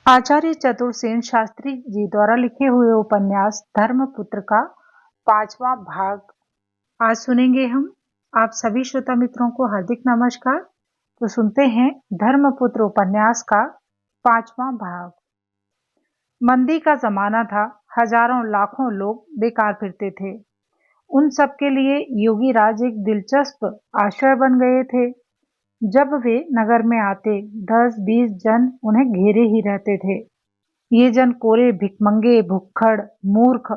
आचार्य चतुर्सेन शास्त्री जी द्वारा लिखे हुए उपन्यास धर्मपुत्र का 5वां भाग आज सुनेंगे हम। आप सभी श्रोता मित्रों को हार्दिक नमस्कार। तो सुनते हैं धर्मपुत्र उपन्यास का 5वां भाग। मंदी का जमाना था। हजारों लाखों लोग बेकार फिरते थे। उन सबके लिए योगी राज एक दिलचस्प आश्रय बन गए थे। जब वे नगर में आते 10-20 जन उन्हें घेरे ही रहते थे। ये जन कोरे भिखमंगे, भुक्खड़, मूर्ख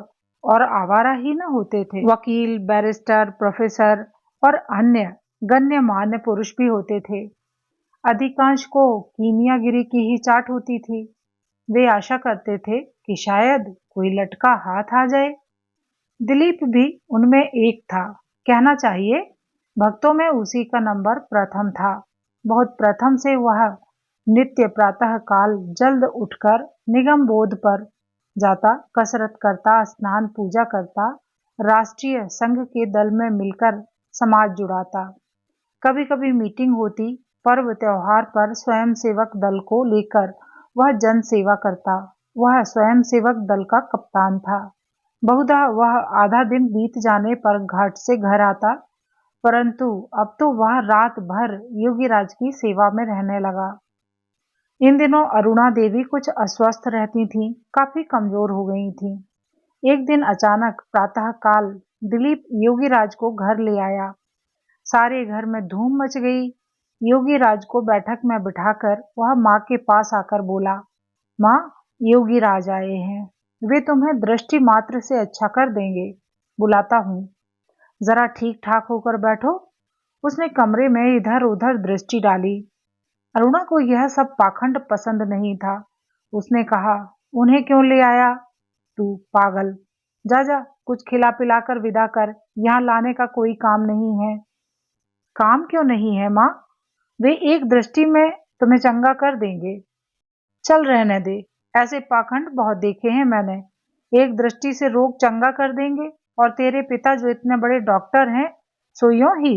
और आवारा ही न होते थे। वकील, बैरिस्टर, प्रोफेसर और अन्य गण्यमान्य पुरुष भी होते थे। अधिकांश को कीमियागिरी की ही चाट होती थी। वे आशा करते थे कि शायद कोई लटका हाथ आ जाए। दिलीप भी उनमें एक था। कहना चाहिए भक्तों में उसी का नंबर प्रथम था। बहुत प्रथम से वह नित्य प्रातः काल जल्द उठकर निगम बोध पर जाता, कसरत करता, स्नान पूजा करता, राष्ट्रीय संघ के दल में मिलकर समाज जुड़ाता। कभी कभी मीटिंग होती। पर्व त्योहार पर स्वयंसेवक दल को लेकर वह जन सेवा करता। वह स्वयंसेवक दल का कप्तान था। बहुधा वह आधा दिन बीत जाने पर घाट से घर आता, परंतु अब तो वह रात भर योगीराज की सेवा में रहने लगा। इन दिनों अरुणा देवी कुछ अस्वस्थ रहती थीं, काफी कमजोर हो गई थीं। एक दिन अचानक प्रातःकाल दिलीप योगीराज को घर ले आया। सारे घर में धूम मच गई। योगीराज को बैठक में बिठाकर वह माँ के पास आकर बोला, माँ, योगीराज आए हैं। वे तुम्हें दृष्टि मात्र से अच्छा कर देंगे। बुलाता हूँ, जरा ठीक ठाक होकर बैठो। उसने कमरे में इधर उधर दृष्टि डाली। अरुणा को यह सब पाखंड पसंद नहीं था। उसने कहा, उन्हें क्यों ले आया? तू पागल, जा जा, कुछ खिला पिला कर विदा कर। यहाँ लाने का कोई काम नहीं है। काम क्यों नहीं है माँ? वे एक दृष्टि में तुम्हें चंगा कर देंगे। चल रहने दे, ऐसे पाखंड बहुत देखे हैं मैंने। एक दृष्टि से रोग चंगा कर देंगे, और तेरे पिता जो इतने बड़े डॉक्टर हैं, सो यूं ही।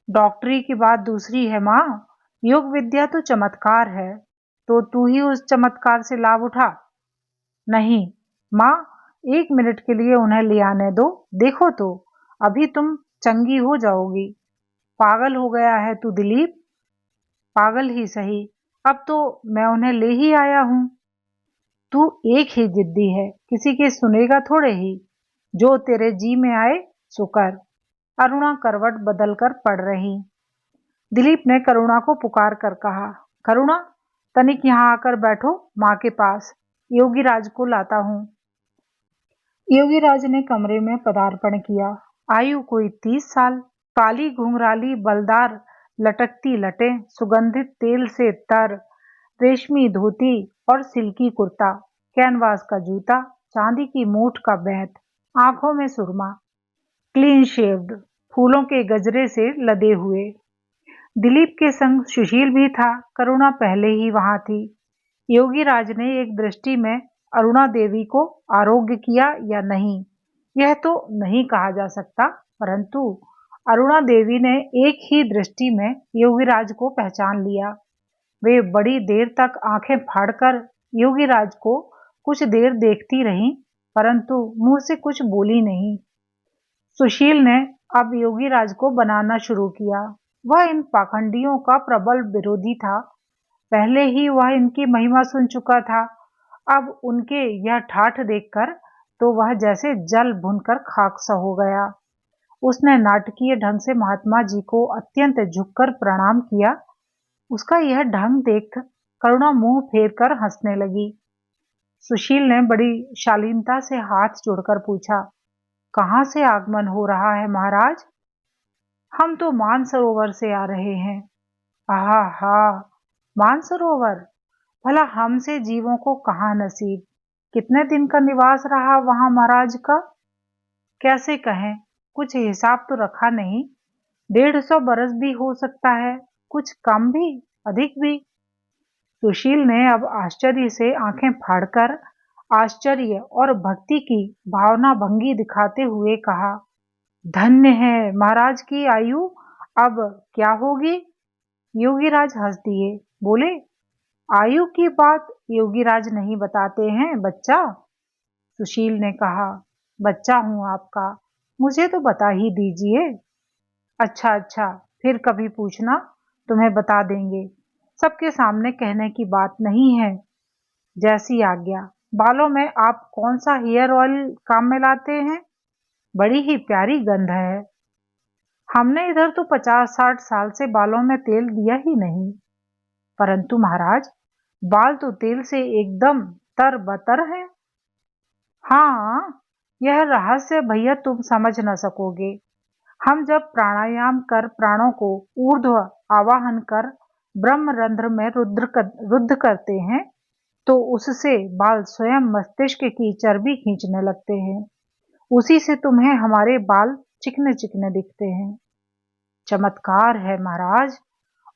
डॉक्टरी की बात दूसरी है माँ। योग विद्या तो चमत्कार है, तो तू ही उस चमत्कार से लाभ उठा। नहीं माँ, एक मिनट के लिए उन्हें ले आने दो। देखो तो, अभी तुम चंगी हो जाओगी। पागल हो गया है तू दिलीप? पागल ही सही, अब तो मैं उन्हें ले ही आया हूं। तू एक ही जिद्दी है, किसी के सुनेगा थोड़े ही। जो तेरे जी में आए सो कर। अरुणा करवट बदलकर पड़ रही। दिलीप ने करुणा को पुकार कर कहा, करुणा, तनिक यहाँ आकर बैठो माँ के पास। योगीराज को लाता हूँ। योगीराज ने कमरे में पदार्पण किया। आयु कोई 30 साल। काली घुंघराली बलदार लटकती लटें, सुगंधित तेल से तर, रेशमी धोती और सिल्की कुर्ता, कैनवास का जूता, चांदी की मूठ का बेंत, आंखों में सुरमा, क्लीन शेव्ड, फूलों के गजरे से लदे हुए। दिलीप के संग सुशील भी था। करुणा पहले ही वहां थी। योगीराज ने एक दृष्टि में अरुणा देवी को आरोग्य किया या नहीं, यह तो नहीं कहा जा सकता, परंतु अरुणा देवी ने एक ही दृष्टि में योगीराज को पहचान लिया। वे बड़ी देर तक आंखें फाड़कर योगीराज को कुछ देर देखती रहीं, परंतु मुंह से कुछ बोली नहीं। सुशील ने अब योगीराज को बनाना शुरू किया। वह इन पाखंडियों का प्रबल विरोधी था। पहले ही वह इनकी महिमा सुन चुका था। अब उनके यह ठाठ देखकर तो वह जैसे जल भुनकर खाक सा हो गया। उसने नाटकीय ढंग से महात्मा जी को अत्यंत झुककर प्रणाम किया। उसका यह ढंग देख करुणा मुंह फेर कर हंसने लगी। सुशील ने बड़ी शालीनता से हाथ जोड़कर पूछा, कहाँ से आगमन हो रहा है महाराज? हम तो मानसरोवर से आ रहे हैं। आहा हा, मानसरोवर, भला हमसे जीवों को कहाँ नसीब। कितने दिन का निवास रहा वहां महाराज का? कैसे कहें, कुछ हिसाब तो रखा नहीं। 150 बरस भी हो सकता है, कुछ कम भी, अधिक भी। सुशील ने अब आश्चर्य से आंखें फाड़कर आश्चर्य और भक्ति की भावना भंगी दिखाते हुए कहा, धन्य है महाराज की आयु। अब क्या होगी? योगीराज हंस दिए, बोले, आयु की बात योगीराज नहीं बताते हैं बच्चा। सुशील ने कहा, बच्चा हूं आपका, मुझे तो बता ही दीजिए। अच्छा अच्छा, फिर कभी पूछना, तुम्हें बता देंगे। सबके सामने कहने की बात नहीं है। जैसी आज्ञा। बालों में आप कौन सा हेयर ऑयल काम में लाते हैं? बड़ी ही प्यारी गंध है। हमने इधर तो 50-60 साल से बालों में तेल दिया ही नहीं। परंतु महाराज, बाल तो तेल से एकदम तरबतर हैं। हाँ, यह रहस्य भैया तुम समझ न सकोगे। हम जब प्राणायाम कर प्राणों को ऊर्ध्व आवाहन कर ब्रह्मरंध्र में रुद्ध करते हैं, तो उससे बाल स्वयं मस्तिष्क की चर्बी खींचने लगते हैं। उसी से तुम्हें हमारे बाल चिकने चिकने दिखते हैं। चमत्कार है महाराज।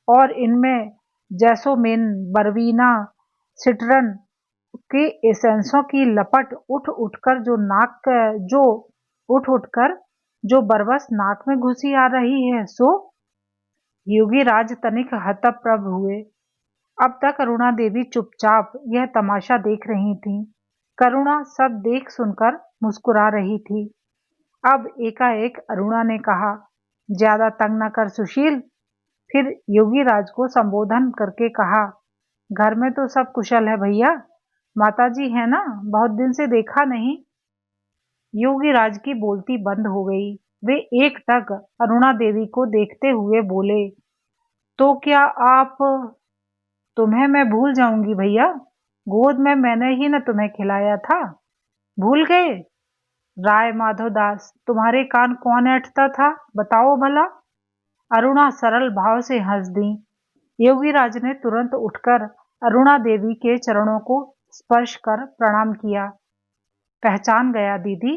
और इनमें जैसोमिन, बरवीना, सिट्रन के एसेंसों की लपट उठ उठकर जो उठ उठकर जो बरबस नाक में घुसी आ रही है, सो योगीराज तनिक हतप्रभ हुए। अब तक अरुणा देवी चुपचाप यह तमाशा देख रही थीं। करुणा सब देख सुनकर मुस्कुरा रही थी। अब एकाएक अरुणा ने कहा, ज्यादा तंग न कर सुशील। फिर योगीराज को संबोधन करके कहा, घर में तो सब कुशल है भैया? माताजी है ना? बहुत दिन से देखा नहीं। योगीराज की बोलती बंद हो गई। वे एकटक अरुणा देवी को देखते हुए बोले, तो क्या आप? तुम्हें मैं भूल जाऊंगी भैया? गोद में मैंने ही न तुम्हें खिलाया था। भूल गए? राय माधव दास, तुम्हारे कान कौन ऐंठता था, बताओ भला? अरुणा सरल भाव से हंस दी। योगीराज ने तुरंत उठकर अरुणा देवी के चरणों को स्पर्श कर प्रणाम किया। पहचान गया दीदी,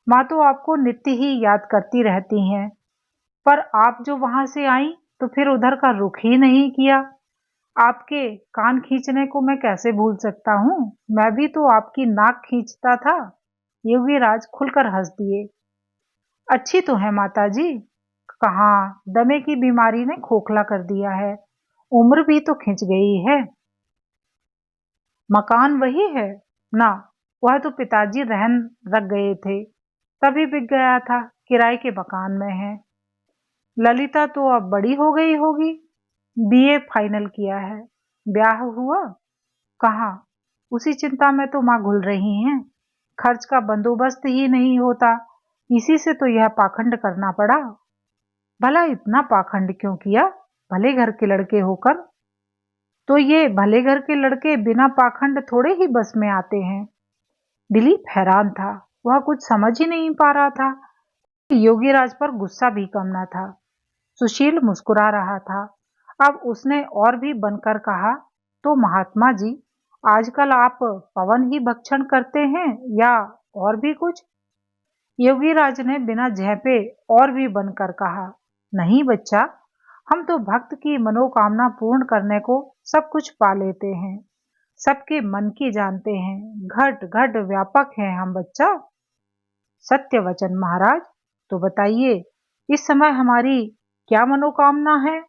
माँ तो आपको नित्य ही याद करती रहती हैं, पर आप जो वहां से आई तो फिर उधर का रुख ही नहीं किया। आपके कान खींचने को मैं कैसे भूल सकता हूँ? मैं भी तो आपकी नाक खींचता था। योगीराज खुलकर हंस दिए। अच्छी तो है माताजी। कहाँ, दमे की बीमारी ने खोखला कर दिया है। उम्र भी तो खिंच गई है। मकान वही है ना? वह तो पिताजी रहन रख गए थे, तभी बिक गया था। किराए के मकान में है। ललिता तो अब बड़ी हो गई होगी। बीए फाइनल किया है। ब्याह हुआ? कहाँ, उसी चिंता में तो माँ घुल रही हैं। खर्च का बंदोबस्त ही नहीं होता, इसी से तो यह पाखंड करना पड़ा। भला इतना पाखंड क्यों किया, भले घर के लड़के होकर? तो ये भले घर के लड़के बिना पाखंड थोड़े ही बस में आते हैं। दिलीप हैरान था। वह कुछ समझ ही नहीं पा रहा था। योगीराज पर गुस्सा भी कम न था। सुशील मुस्कुरा रहा था। अब उसने और भी बनकर कहा, तो महात्मा जी, आजकल आप पवन ही भक्षण करते हैं या और भी कुछ? योगीराज ने बिना झेपे और भी बनकर कहा, नहीं बच्चा, हम तो भक्त की मनोकामना पूर्ण करने को सब कुछ पा लेते हैं। सबके मन की जानते हैं, घट घट व्यापक हैं हम बच्चा। सत्य वचन महाराज। तो बताइए, इस समय हमारी क्या मनोकामना है?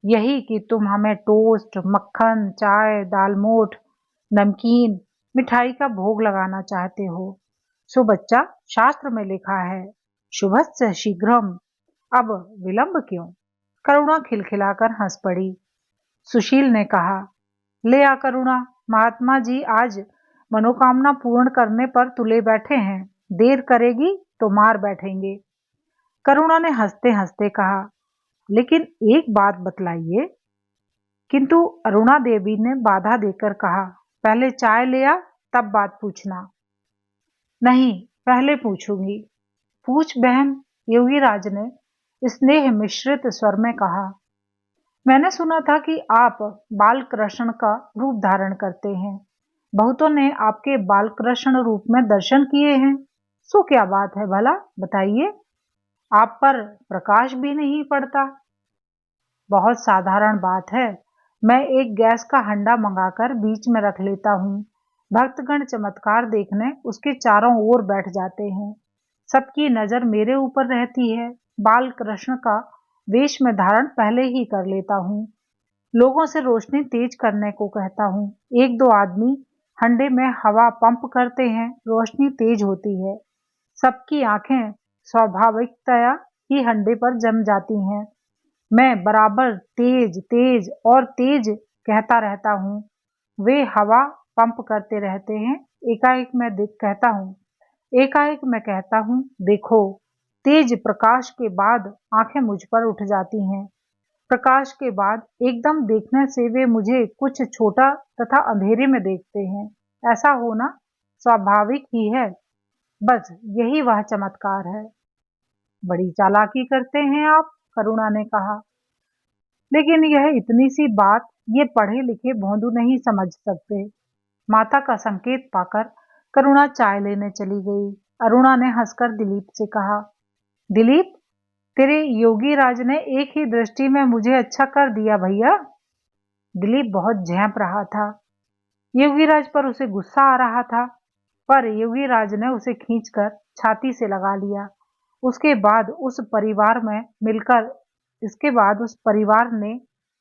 यही कि तुम हमें टोस्ट, मक्खन, चाय, दालमोठ, नमकीन, मिठाई का भोग लगाना चाहते हो। सो बच्चा, शास्त्र में लिखा है, शुभस्य शीघ्रम। अब विलंब क्यों? करुणा खिलखिलाकर हंस पड़ी। सुशील ने कहा, ले आ करुणा, महात्मा जी आज मनोकामना पूर्ण करने पर तुले बैठे हैं। देर करेगी तो मार बैठेंगे। करुणा ने हंसते हंसते कहा, लेकिन एक बात बतलाइए। किंतु अरुणा देवी ने बाधा देकर कहा, पहले चाय ले आ, तब बात पूछना। नहीं, पहले पूछूंगी। पूछ बहन, योगीराज ने स्नेह मिश्रित स्वर में कहा। मैंने सुना था कि आप बाल कृष्ण का रूप धारण करते हैं। बहुतों ने आपके बाल कृष्ण रूप में दर्शन किए हैं। सो क्या बात है भला, बताइए। आप पर प्रकाश भी नहीं पड़ता। बहुत साधारण बात है। मैं एक गैस का हंडा मंगाकर बीच में रख लेता हूँ। भक्तगण चमत्कार देखने उसके चारों ओर बैठ जाते हैं। सबकी नजर मेरे ऊपर रहती है। बाल कृष्ण का वेश में धारण पहले ही कर लेता हूँ। लोगों से रोशनी तेज करने को कहता हूँ। एक दो आदमी हंडे में हवा पंप करते हैं, रोशनी तेज होती है। सबकी आंखें स्वाभाविकतया ही हंडे पर जम जाती हैं। मैं बराबर तेज तेज और तेज कहता रहता हूँ। वे हवा पंप करते रहते हैं। एकाएक मैं कहता हूँ, देखो। तेज प्रकाश के बाद आंखें मुझ पर उठ जाती हैं। प्रकाश के बाद एकदम देखने से वे मुझे कुछ छोटा तथा अंधेरे में देखते हैं। ऐसा होना स्वाभाविक ही है। बस यही वह चमत्कार है। बड़ी चालाकी करते हैं आप, करुणा ने कहा। लेकिन यह इतनी सी बात ये पढ़े लिखे भोंदू नहीं समझ सकते। माता का संकेत पाकर करुणा चाय लेने चली गई। अरुणा ने हंसकर दिलीप से कहा, दिलीप, तेरे योगी राज ने एक ही दृष्टि में मुझे अच्छा कर दिया भैया। दिलीप बहुत झेंप रहा था। योगीराज पर उसे गुस्सा आ रहा था, पर योगीराज ने उसे खींचकर छाती से लगा लिया। उसके बाद उस परिवार ने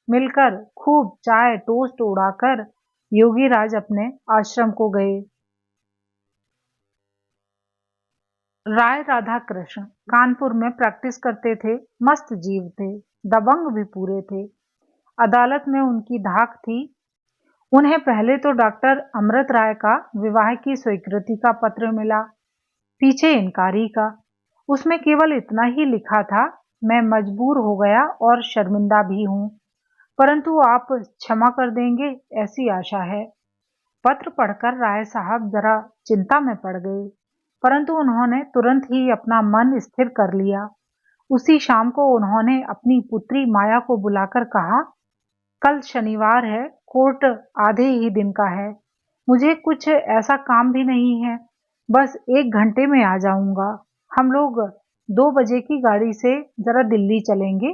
मिलकर खूब चाय टोस्ट उड़ाकर योगीराज अपने आश्रम को गए। राय राधा कृष्ण कानपुर में प्रैक्टिस करते थे। मस्त जीव थे, दबंग भी पूरे थे। अदालत में उनकी धाक थी। उन्हें पहले तो डॉक्टर अमृत राय का विवाह की स्वीकृति का पत्र मिला, पीछे इनकारी का। उसमें केवल इतना ही लिखा था, मैं मजबूर हो गया और शर्मिंदा भी हूं, परंतु आप क्षमा कर देंगे ऐसी आशा है। पत्र पढ़कर राय साहब जरा चिंता में पड़ गए, परंतु उन्होंने तुरंत ही अपना मन स्थिर कर लिया। उसी शाम को उन्होंने अपनी पुत्री माया को बुलाकर कहा, कल शनिवार है, कोर्ट आधे ही दिन का है। मुझे कुछ ऐसा काम भी नहीं है, बस 1 घंटे में आ जाऊंगा। हम लोग 2 बजे की गाड़ी से जरा दिल्ली चलेंगे।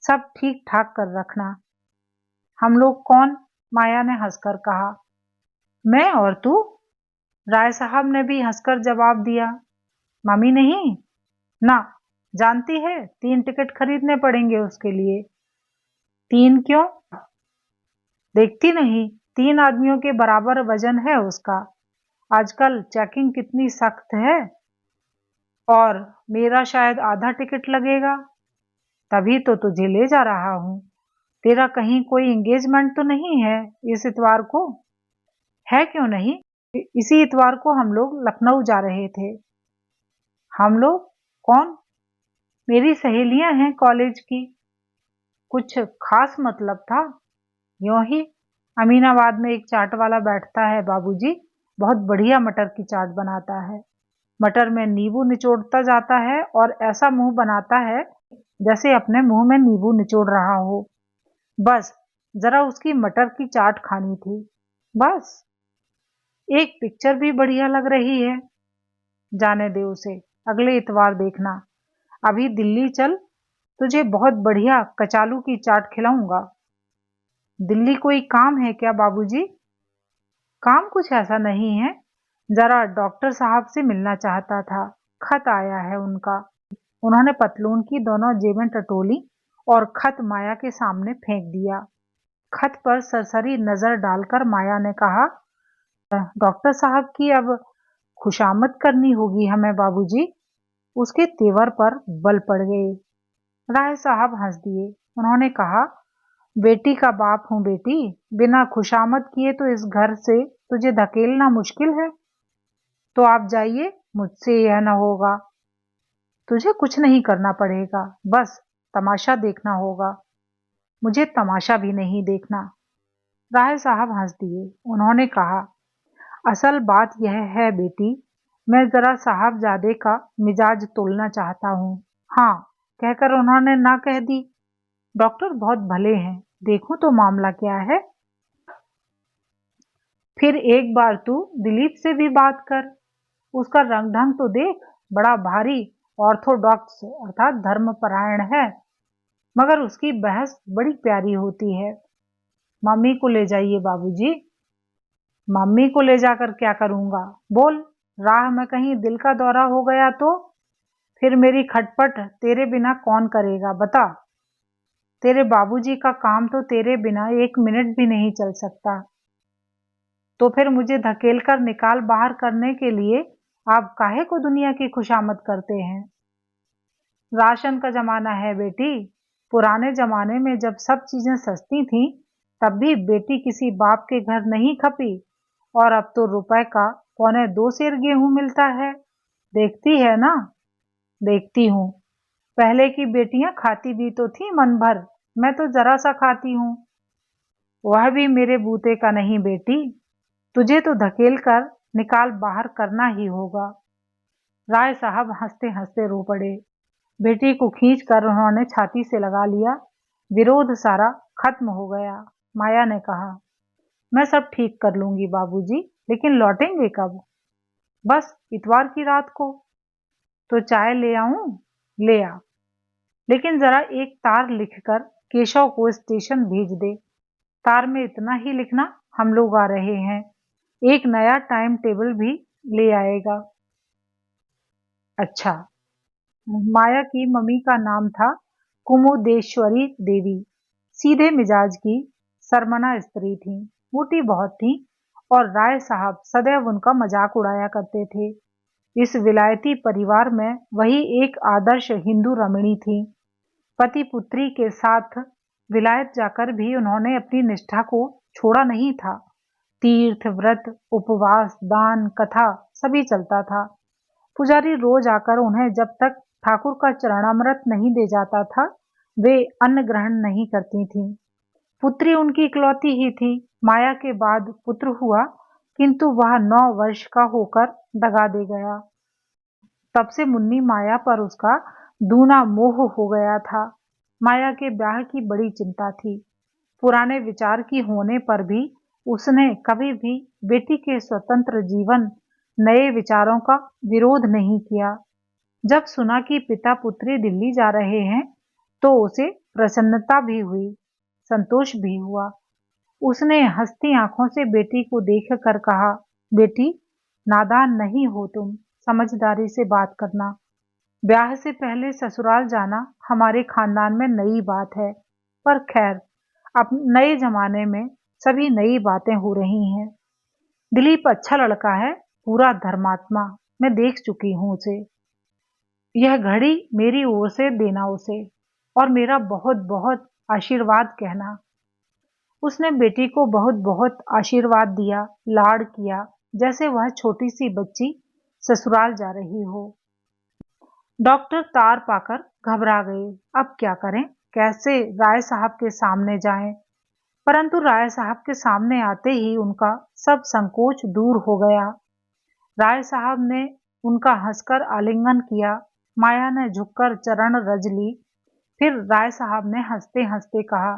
सब ठीक ठाक कर रखना। हम लोग कौन? माया ने हंसकर कहा। मैं और तू। राय साहब ने भी हंसकर जवाब दिया। मम्मी नहीं? ना, जानती है 3 टिकट खरीदने पड़ेंगे उसके लिए। 3 क्यों? देखती नहीं, 3 आदमियों के बराबर वजन है उसका। आजकल चेकिंग कितनी सख्त है। और मेरा शायद आधा टिकट लगेगा। तभी तो तुझे ले जा रहा हूं। तेरा कहीं कोई एंगेजमेंट तो नहीं है इस इतवार को? है क्यों नहीं, इसी इतवार को हम लोग लखनऊ जा रहे थे। हम लोग? कौन? मेरी सहेलियां हैं कॉलेज की। कुछ खास मतलब था? यूं ही। अमीनाबाद में एक चाट वाला बैठता है बाबूजी, बहुत बढ़िया मटर की चाट बनाता है। मटर में नींबू निचोड़ता जाता है और ऐसा मुंह बनाता है जैसे अपने मुंह में नींबू निचोड़ रहा हो। बस जरा उसकी मटर की चाट खानी थी। बस। एक पिक्चर भी बढ़िया लग रही है। जाने दे उसे, अगले इतवार देखना। अभी दिल्ली चल, तुझे बहुत बढ़िया कचालू की चाट खिलाऊंगा। दिल्ली कोई काम है क्या बाबूजी? काम कुछ ऐसा नहीं है, जरा डॉक्टर साहब से मिलना चाहता था। खत आया है उनका। उन्होंने पतलून की दोनों जेबें टटोली और खत माया के सामने फेंक दिया। खत पर सरसरी नजर डालकर माया ने कहा, डॉक्टर साहब की अब खुशामद करनी होगी हमें बाबूजी। उसके तेवर पर बल पड़ गए। राय साहब हंस दिए। उन्होंने कहा, बेटी का बाप हूं बेटी, बिना खुशामद किए तो इस घर से तुझे धकेलना मुश्किल है। तो आप जाइए, मुझसे यह न होगा। तुझे कुछ नहीं करना पड़ेगा, बस तमाशा देखना होगा। मुझे तमाशा भी नहीं देखना। राय साहब हंस दिए। उन्होंने कहा, असल बात यह है बेटी, मैं जरा साहबजादे का मिजाज तोलना चाहता हूँ। हाँ कहकर उन्होंने ना कह दी। डॉक्टर बहुत भले हैं, देखूं तो मामला क्या है। फिर एक बार तू दिलीप से भी बात कर। उसका रंग ढंग तो देख, बड़ा भारी ऑर्थोडॉक्स अर्थात धर्मपरायण है, मगर उसकी बहस बड़ी प्यारी होती है। मम्मी को ले जाइए बाबूजी। मम्मी को ले जाकर क्या करूंगा? बोल, राह में कहीं दिल का दौरा हो गया तो? फिर मेरी खटपट तेरे बिना कौन करेगा बता। तेरे बाबूजी का काम तो तेरे बिना 1 मिनट भी नहीं चल सकता। तो फिर मुझे धकेल कर निकाल बाहर करने के लिए आप काहे को दुनिया की खुशामद करते हैं? राशन का जमाना है बेटी। पुराने जमाने में जब सब चीजें सस्ती थीं, तब भी बेटी किसी बाप के घर नहीं खपी। और अब तो रुपए का 1.25 सेर गेहूं मिलता है। देखती है ना? देखती हूँ। पहले की बेटियां खाती भी तो थी मन भर, मैं तो जरा सा खाती हूँ। वह भी मेरे बूते का नहीं बेटी, तुझे तो धकेल कर निकाल बाहर करना ही होगा। राय साहब हंसते हंसते रो पड़े। बेटी को खींच कर उन्होंने छाती से लगा लिया। विरोध सारा खत्म हो गया। माया ने कहा, मैं सब ठीक कर लूंगी बाबूजी, लेकिन लौटेंगे कब? बस इतवार की रात को। तो चाय ले आऊं? ले आ, लेकिन जरा एक तार लिखकर केशव को स्टेशन भेज दे। तार में इतना ही लिखना, हम लोग आ रहे हैं। एक नया टाइम टेबल भी ले आएगा। अच्छा। माया की मम्मी का नाम था कुमुदेश्वरी देवी। सीधे मिजाज की सरमना स्त्री थी, मोटी बहुत थी, और राय साहब सदैव उनका मजाक उड़ाया करते थे। इस विलायती परिवार में वही एक आदर्श हिंदू रमणी थी। पति पुत्री के साथ विलायत जाकर भी उन्होंने अपनी निष्ठा को छोड़ा नहीं था। तीर्थ, व्रत, उपवास, दान, कथा सभी चलता था। पुजारी रोज आकर उन्हें जब तक ठाकुर का चरणामृत नहीं दे जाता था, वे अन्न ग्रहण नहीं करती थीं। पुत्री उनकी इकलौती ही थी। माया के बाद पुत्र हुआ, किंतु वह 9 वर्ष का होकर दगा दे गया। तब से मुन्नी माया पर उसका दूना मोह हो गया था। माया के ब्याह की बड़ी चिंता थी। पुराने विचार की होने पर भी उसने कभी भी बेटी के स्वतंत्र जीवन, नए विचारों का विरोध नहीं किया। जब सुना कि पिता पुत्री दिल्ली जा रहे हैं, तो उसे प्रसन्नता भी हुई, संतोष भी हुआ। उसने हंसती आंखों से बेटी को देखकर कहा, बेटी, नादान नहीं हो तुम, समझदारी से बात करना। ब्याह से पहले ससुराल जाना हमारे खानदान में नई बात है, पर खैर, अब नए जमाने में सभी नई बातें हो रही हैं। दिलीप अच्छा लड़का है, पूरा धर्मात्मा। मैं देख चुकी हूं उसे। यह घड़ी मेरी ओर से देना उसे, और मेरा बहुत बहुत आशीर्वाद कहना। उसने बेटी को बहुत बहुत आशीर्वाद दिया, लाड़ किया, जैसे वह छोटी सी बच्ची ससुराल जा रही हो। डॉक्टर तार पाकर घबरा गए। अब क्या करें, कैसे राय साहब के सामने जाएं? परंतु राय साहब के सामने आते ही उनका सब संकोच दूर हो गया। राय साहब ने उनका हंसकर आलिंगन किया। माया ने झुककर चरण रज ली। फिर राय साहब ने हंसते हंसते कहा,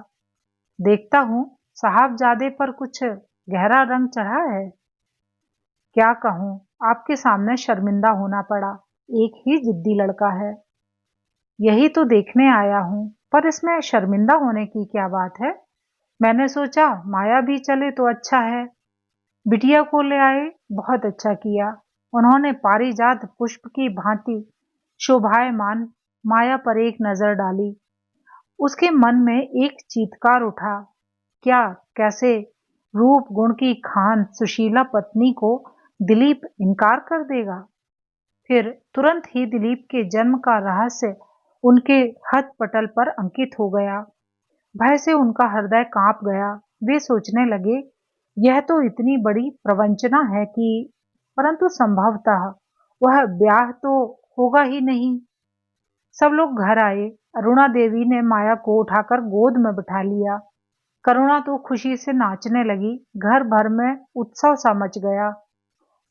देखता हूं साहबजादे पर कुछ गहरा रंग चढ़ा है। क्या कहूं, आपके सामने शर्मिंदा होना पड़ा। एक ही जिद्दी लड़का है। यही तो देखने आया हूं, पर इसमें शर्मिंदा होने की क्या बात है? मैंने सोचा माया भी चले तो अच्छा है। बिटिया को ले आए, बहुत अच्छा किया। उन्होंने पारिजात पुष्प की भांति शोभायमान माया पर एक नजर डाली। उसके मन में एक चीत्कार उठा। क्या, कैसे? रूप गुण की खान सुशीला पत्नी को दिलीप इनकार कर देगा? फिर तुरंत ही दिलीप के जन्म का रहस्य उनके हथपटल पर अंकित हो गया। भय से उनका हृदय कांप गया। वे सोचने लगे, यह तो इतनी बड़ी प्रवंचना है कि, परंतु संभवतः वह ब्याह तो होगा ही नहीं। सब लोग घर आए। अरुणा देवी ने माया को उठाकर गोद में बिठा लिया। करुणा तो खुशी से नाचने लगी। घर भर में उत्सव सा मच गया।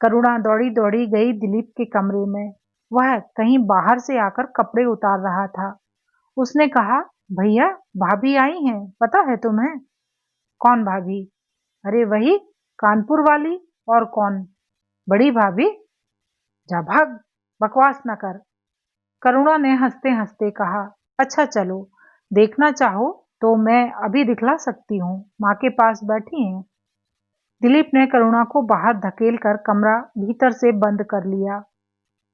करुणा दौड़ी दौड़ी गई दिलीप के कमरे में। वह कहीं बाहर से आकर कपड़े उतार रहा था। उसने कहा, भैया, भाभी आई हैं, पता है तुम्हें? कौन भाभी? अरे वही कानपुर वाली। और कौन? बड़ी भाभी। जा भाग, बकवास न कर। करुणा ने हंसते हंसते कहा, अच्छा चलो, देखना चाहो तो मैं अभी दिखला सकती हूँ, माँ के पास बैठी हैं। दिलीप ने करुणा को बाहर धकेल कर कमरा भीतर से बंद कर लिया।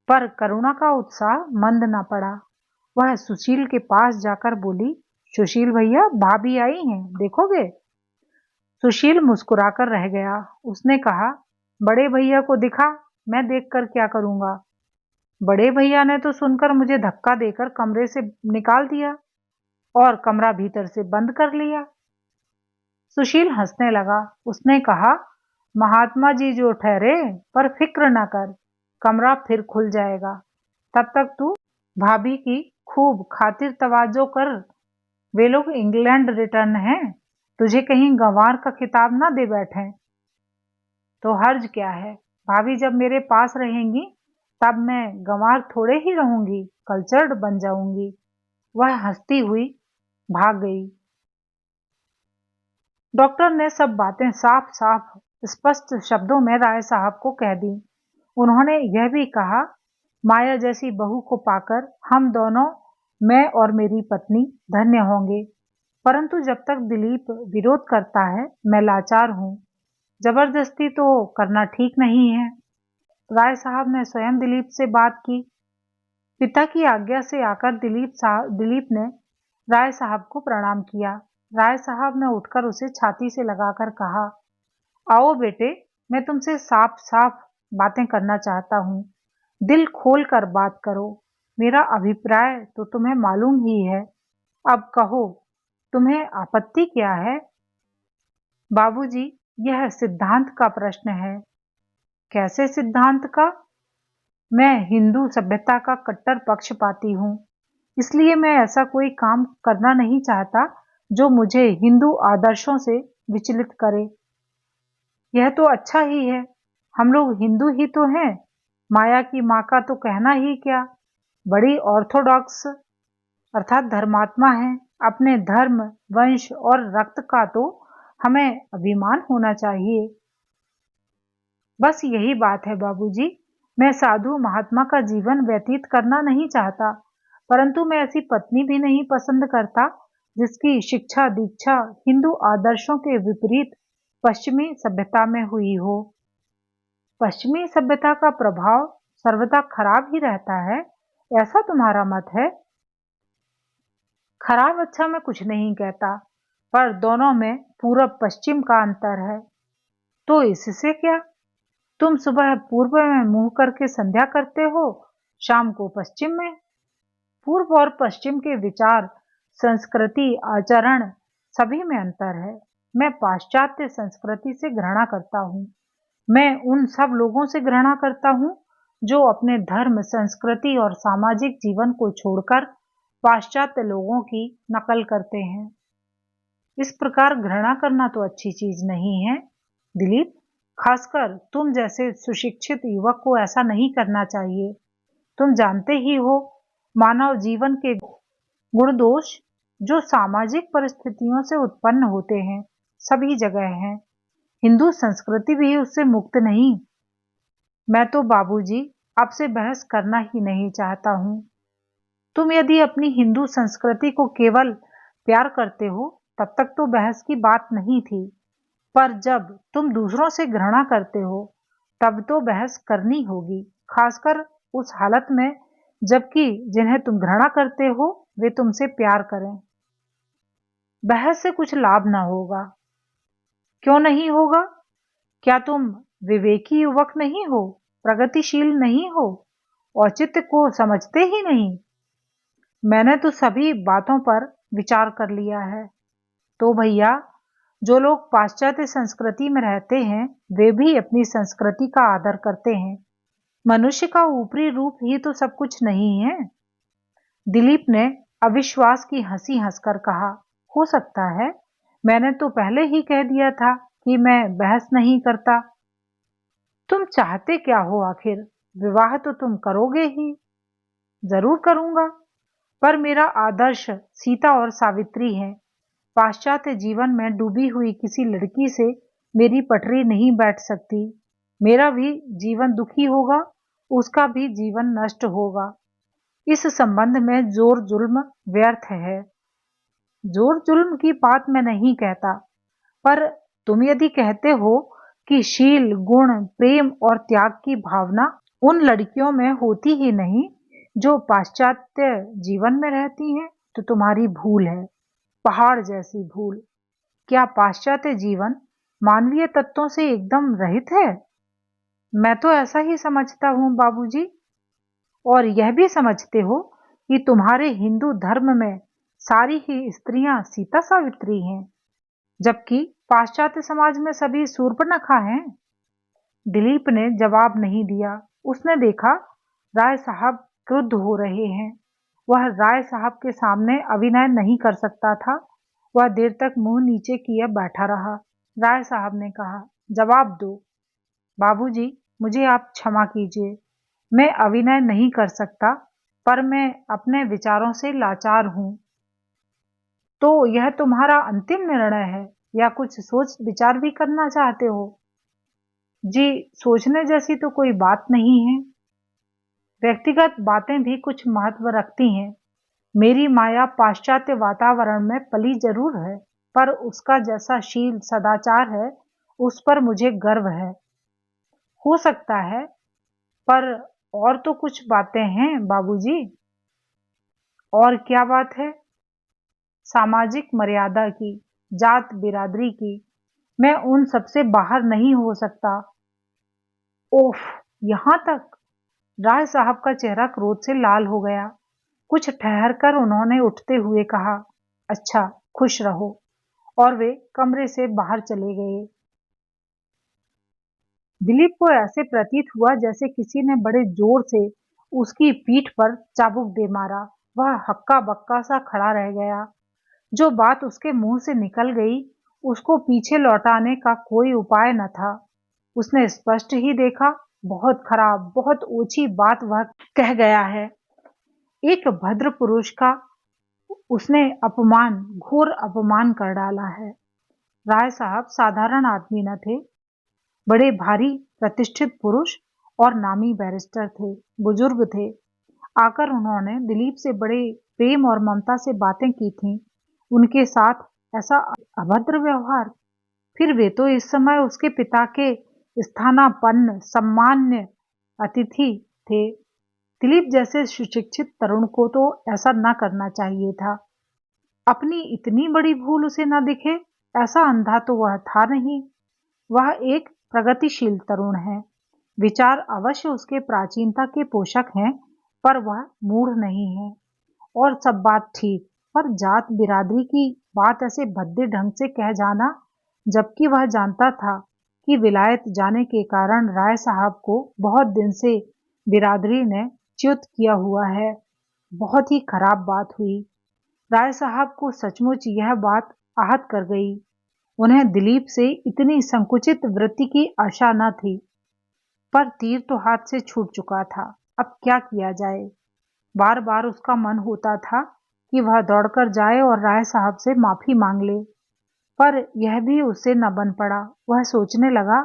पर करुणा का उत्साह मंद न पड़ा। वह सुशील के पास जाकर बोली, सुशील भैया, भाभी आई हैं, देखोगे? सुशील मुस्कुराकर रह गया। उसने कहा, बड़े भैया को दिखा, मैं देखकर क्या करूंगा। बड़े भैया ने तो सुनकर मुझे धक्का देकर कमरे से निकाल दिया और कमरा भीतर से बंद कर लिया। सुशील हंसने लगा। उसने कहा, महात्मा जी जो ठहरे, पर फिक्र न कर, कमरा फिर खुल जाएगा। तब तक तू भाभी की खूब खातिर तवाजो कर। वे लोग इंग्लैंड रिटर्न हैं, तुझे कहीं गंवार का खिताब ना दे बैठे। तो हर्ज क्या है, भाभी जब मेरे पास रहेंगी तब मैं गंवार थोड़े ही रहूंगी, कल्चर्ड बन जाऊंगी। वह हंसती हुई भाग गई। डॉक्टर ने सब बातें साफ साफ स्पष्ट शब्दों में राय साहब को कह दी। उन्होंने यह भी कहा, माया जैसी बहू को पाकर हम दोनों, मैं और मेरी पत्नी, धन्य होंगे। परंतु जब तक दिलीप विरोध करता है, मैं लाचार हूँ। जबरदस्ती तो करना ठीक नहीं है। राय साहब ने स्वयं दिलीप से बात की। पिता की आज्ञा से आकर दिलीप ने राय साहब को प्रणाम किया। राय साहब ने उठकर उसे छाती से लगाकर कहा, आओ बेटे, मैं तुमसे साफ साफ बातें करना चाहता हूँ। दिल खोल कर बात करो। मेरा अभिप्राय तो तुम्हें मालूम ही है। अब कहो, तुम्हें आपत्ति क्या है? बाबूजी, यह सिद्धांत का प्रश्न है। कैसे सिद्धांत का? मैं हिंदू सभ्यता का कट्टर पक्षपाती हूँ, इसलिए मैं ऐसा कोई काम करना नहीं चाहता जो मुझे हिंदू आदर्शों से विचलित करे। यह तो अच्छा ही है, हम लोग हिंदू ही तो हैं। माया की माँ का तो कहना ही क्या, बड़ी ऑर्थोडॉक्स अर्थात धर्मात्मा है। अपने धर्म, वंश और रक्त का तो हमें अभिमान होना चाहिए। बस यही बात है बाबूजी। मैं साधु महात्मा का जीवन व्यतीत करना नहीं चाहता, परंतु मैं ऐसी पत्नी भी नहीं पसंद करता जिसकी शिक्षा दीक्षा हिंदू आदर्शों के विपरीत पश्चिमी सभ्यता में हुई हो। पश्चिमी सभ्यता का प्रभाव सर्वदा खराब ही रहता है, ऐसा तुम्हारा मत है? खराब अच्छा मैं कुछ नहीं कहता, पर दोनों में पूरब पश्चिम का अंतर है। तो इससे क्या? तुम सुबह पूर्व में मुंह करके संध्या करते हो, शाम को पश्चिम में। पूर्व और पश्चिम के विचार, संस्कृति, आचरण सभी में अंतर है। मैं पाश्चात्य संस्कृति से घृणा करता हूँ। मैं उन सब लोगों से घृणा करता हूँ जो अपने धर्म, संस्कृति और सामाजिक जीवन को छोड़कर पाश्चात्य लोगों की नकल करते हैं। इस प्रकार घृणा करना तो अच्छी चीज नहीं है दिलीप। खासकर तुम जैसे सुशिक्षित युवक को ऐसा नहीं करना चाहिए। तुम जानते ही हो, मानव जीवन के गुण दोष जो सामाजिक परिस्थितियों से उत्पन्न होते हैं, सभी जगह हैं। हिंदू संस्कृति भी उससे मुक्त नहीं। मैं तो बाबूजी आपसे बहस करना ही नहीं चाहता हूँ। तुम यदि अपनी हिंदू संस्कृति को केवल प्यार करते हो, तब तक तो बहस की बात नहीं थी। पर जब तुम दूसरों से घृणा करते हो, तब तो बहस करनी होगी, खासकर उस हालत में जबकि जिन्हें तुम घृणा करते हो वे तुमसे प्यार करें। बहस से कुछ लाभ ना होगा। क्यों नहीं होगा? क्या तुम विवेकी युवक नहीं हो, प्रगतिशील नहीं हो, औचित्य को समझते ही नहीं? मैंने तो सभी बातों पर विचार कर लिया है। तो भैया, जो लोग पाश्चात्य संस्कृति में रहते हैं, वे भी अपनी संस्कृति का आदर करते हैं। मनुष्य का ऊपरी रूप ही तो सब कुछ नहीं है। दिलीप ने अविश्वास की हंसी हंसकर कहा, हो सकता है, मैंने तो पहले ही कह दिया था कि मैं बहस नहीं करता। तुम चाहते क्या हो आखिर? विवाह तो तुम करोगे ही। जरूर करूंगा, पर मेरा आदर्श सीता और सावित्री है। पाश्चात्य जीवन में डूबी हुई किसी लड़की से मेरी पटरी नहीं बैठ सकती। मेरा भी जीवन दुखी होगा, उसका भी जीवन नष्ट होगा। इस संबंध में जोर जुल्म व्यर्थ है। जोर जुल्म की बात मैं नहीं कहता, पर तुम यदि कहते हो कि शील, गुण, प्रेम और त्याग की भावना उन लड़कियों में होती ही नहीं जो पाश्चात्य जीवन में रहती हैं, तो तुम्हारी भूल है। पहाड़ जैसी भूल। क्या पाश्चात्य जीवन मानवीय तत्वों से एकदम रहित है? मैं तो ऐसा ही समझता हूँ बाबूजी। और यह भी समझते हो कि तुम्हारे हिंदू धर्म में सारी ही स्त्रियां सीता सावित्री हैं, जबकि पाश्चात्य समाज में सभी शूर्पणखा हैं। दिलीप ने जवाब नहीं दिया। उसने देखा राय साहब क्रुद्ध हो रहे हैं। वह राय साहब के सामने अभिनय नहीं कर सकता था। वह देर तक मुंह नीचे किए बैठा रहा। राय साहब ने कहा, जवाब दो। बाबूजी, मुझे आप क्षमा कीजिए। मैं अभिनय नहीं कर सकता, पर मैं अपने विचारों से लाचार हूं। तो यह तुम्हारा अंतिम निर्णय है या कुछ सोच विचार भी करना चाहते हो? जी, सोचने जैसी तो कोई बात नहीं है। व्यक्तिगत बातें भी कुछ महत्व रखती हैं। मेरी माया पाश्चात्य वातावरण में पली जरूर है, पर उसका जैसा शील सदाचार है, उस पर मुझे गर्व है। हो सकता है, पर और तो कुछ बातें हैं बाबूजी। और क्या बात है? सामाजिक मर्यादा की, जात बिरादरी की। मैं उन सबसे बाहर नहीं हो सकता। ओफ, यहाँ तक? राय साहब का चेहरा क्रोध से लाल हो गया। कुछ ठहरकर उन्होंने उठते हुए कहा, अच्छा, खुश रहो। और वे कमरे से बाहर चले गए। दिलीप को ऐसे प्रतीत हुआ जैसे किसी ने बड़े जोर से उसकी पीठ पर चाबुक दे मारा। वह हक्का बक्का सा खड़ा रह गया। जो बात उसके मुंह से निकल गई, उसको पीछे लौटाने का कोई उपाय न था। उसने स्पष्ट ही देखा, बहुत खराब, बहुत ऊंची बात वह कह गया है। एक भद्र पुरुष का उसने अपमान, घोर अपमान कर डाला है। राय साहब साधारण आदमी न थे, बड़े भारी प्रतिष्ठित पुरुष और नामी बैरिस्टर थे, बुजुर्ग थे। आकर उन्होंने दिलीप से बड़े प्रेम और ममता से बातें की थीं। उनके साथ ऐसा अभद्र व्यवहार! फिर वे तो इस समय उसके पिता के स्थानापन्न सम्मान्य अतिथि थे। दिलीप जैसे सुशिक्षित तरुण को तो ऐसा न करना चाहिए था। अपनी इतनी बड़ी भूल उसे न दिखे, ऐसा अंधा तो वह था नहीं। वह एक प्रगतिशील तरुण है। विचार अवश्य उसके प्राचीनता के पोषक हैं, पर वह मूढ़ नहीं है। और सब बात ठीक, पर जात बिरादरी की बात ऐसे भद्दे ढंग से कह जाना, जबकि वह जानता था कि विलायत जाने के कारण राय साहब को बहुत दिन से बिरादरी ने च्युत किया हुआ है। बहुत ही खराब बात हुई। राय साहब को सचमुच यह बात आहत कर गई। उन्हें दिलीप से इतनी संकुचित वृत्ति की आशा न थी, पर तीर तो हाथ से छूट चुका था। अब क्या किया जाए? बार बार उसका मन होता था कि वह दौड़कर जाए और राय साहब से माफी मांग ले, पर यह भी उससे न बन पड़ा। वह सोचने लगा,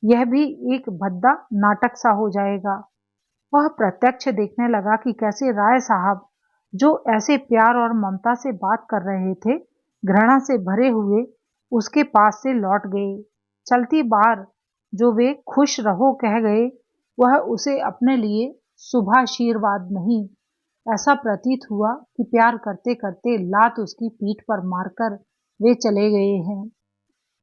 यह भी एक भद्दा नाटक सा हो जाएगा। वह प्रत्यक्ष देखने लगा कि कैसे राय साहब, जो ऐसे प्यार और ममता से बात कर रहे थे, घृणा से भरे हुए उसके पास से लौट गए। चलती बार जो वे खुश रहो कह गए, वह उसे अपने लिए शुभाशीर्वाद नहीं। ऐसा प्रतीत हुआ कि प्यार करते करते लात उसकी पीठ पर मारकर वे चले गए हैं।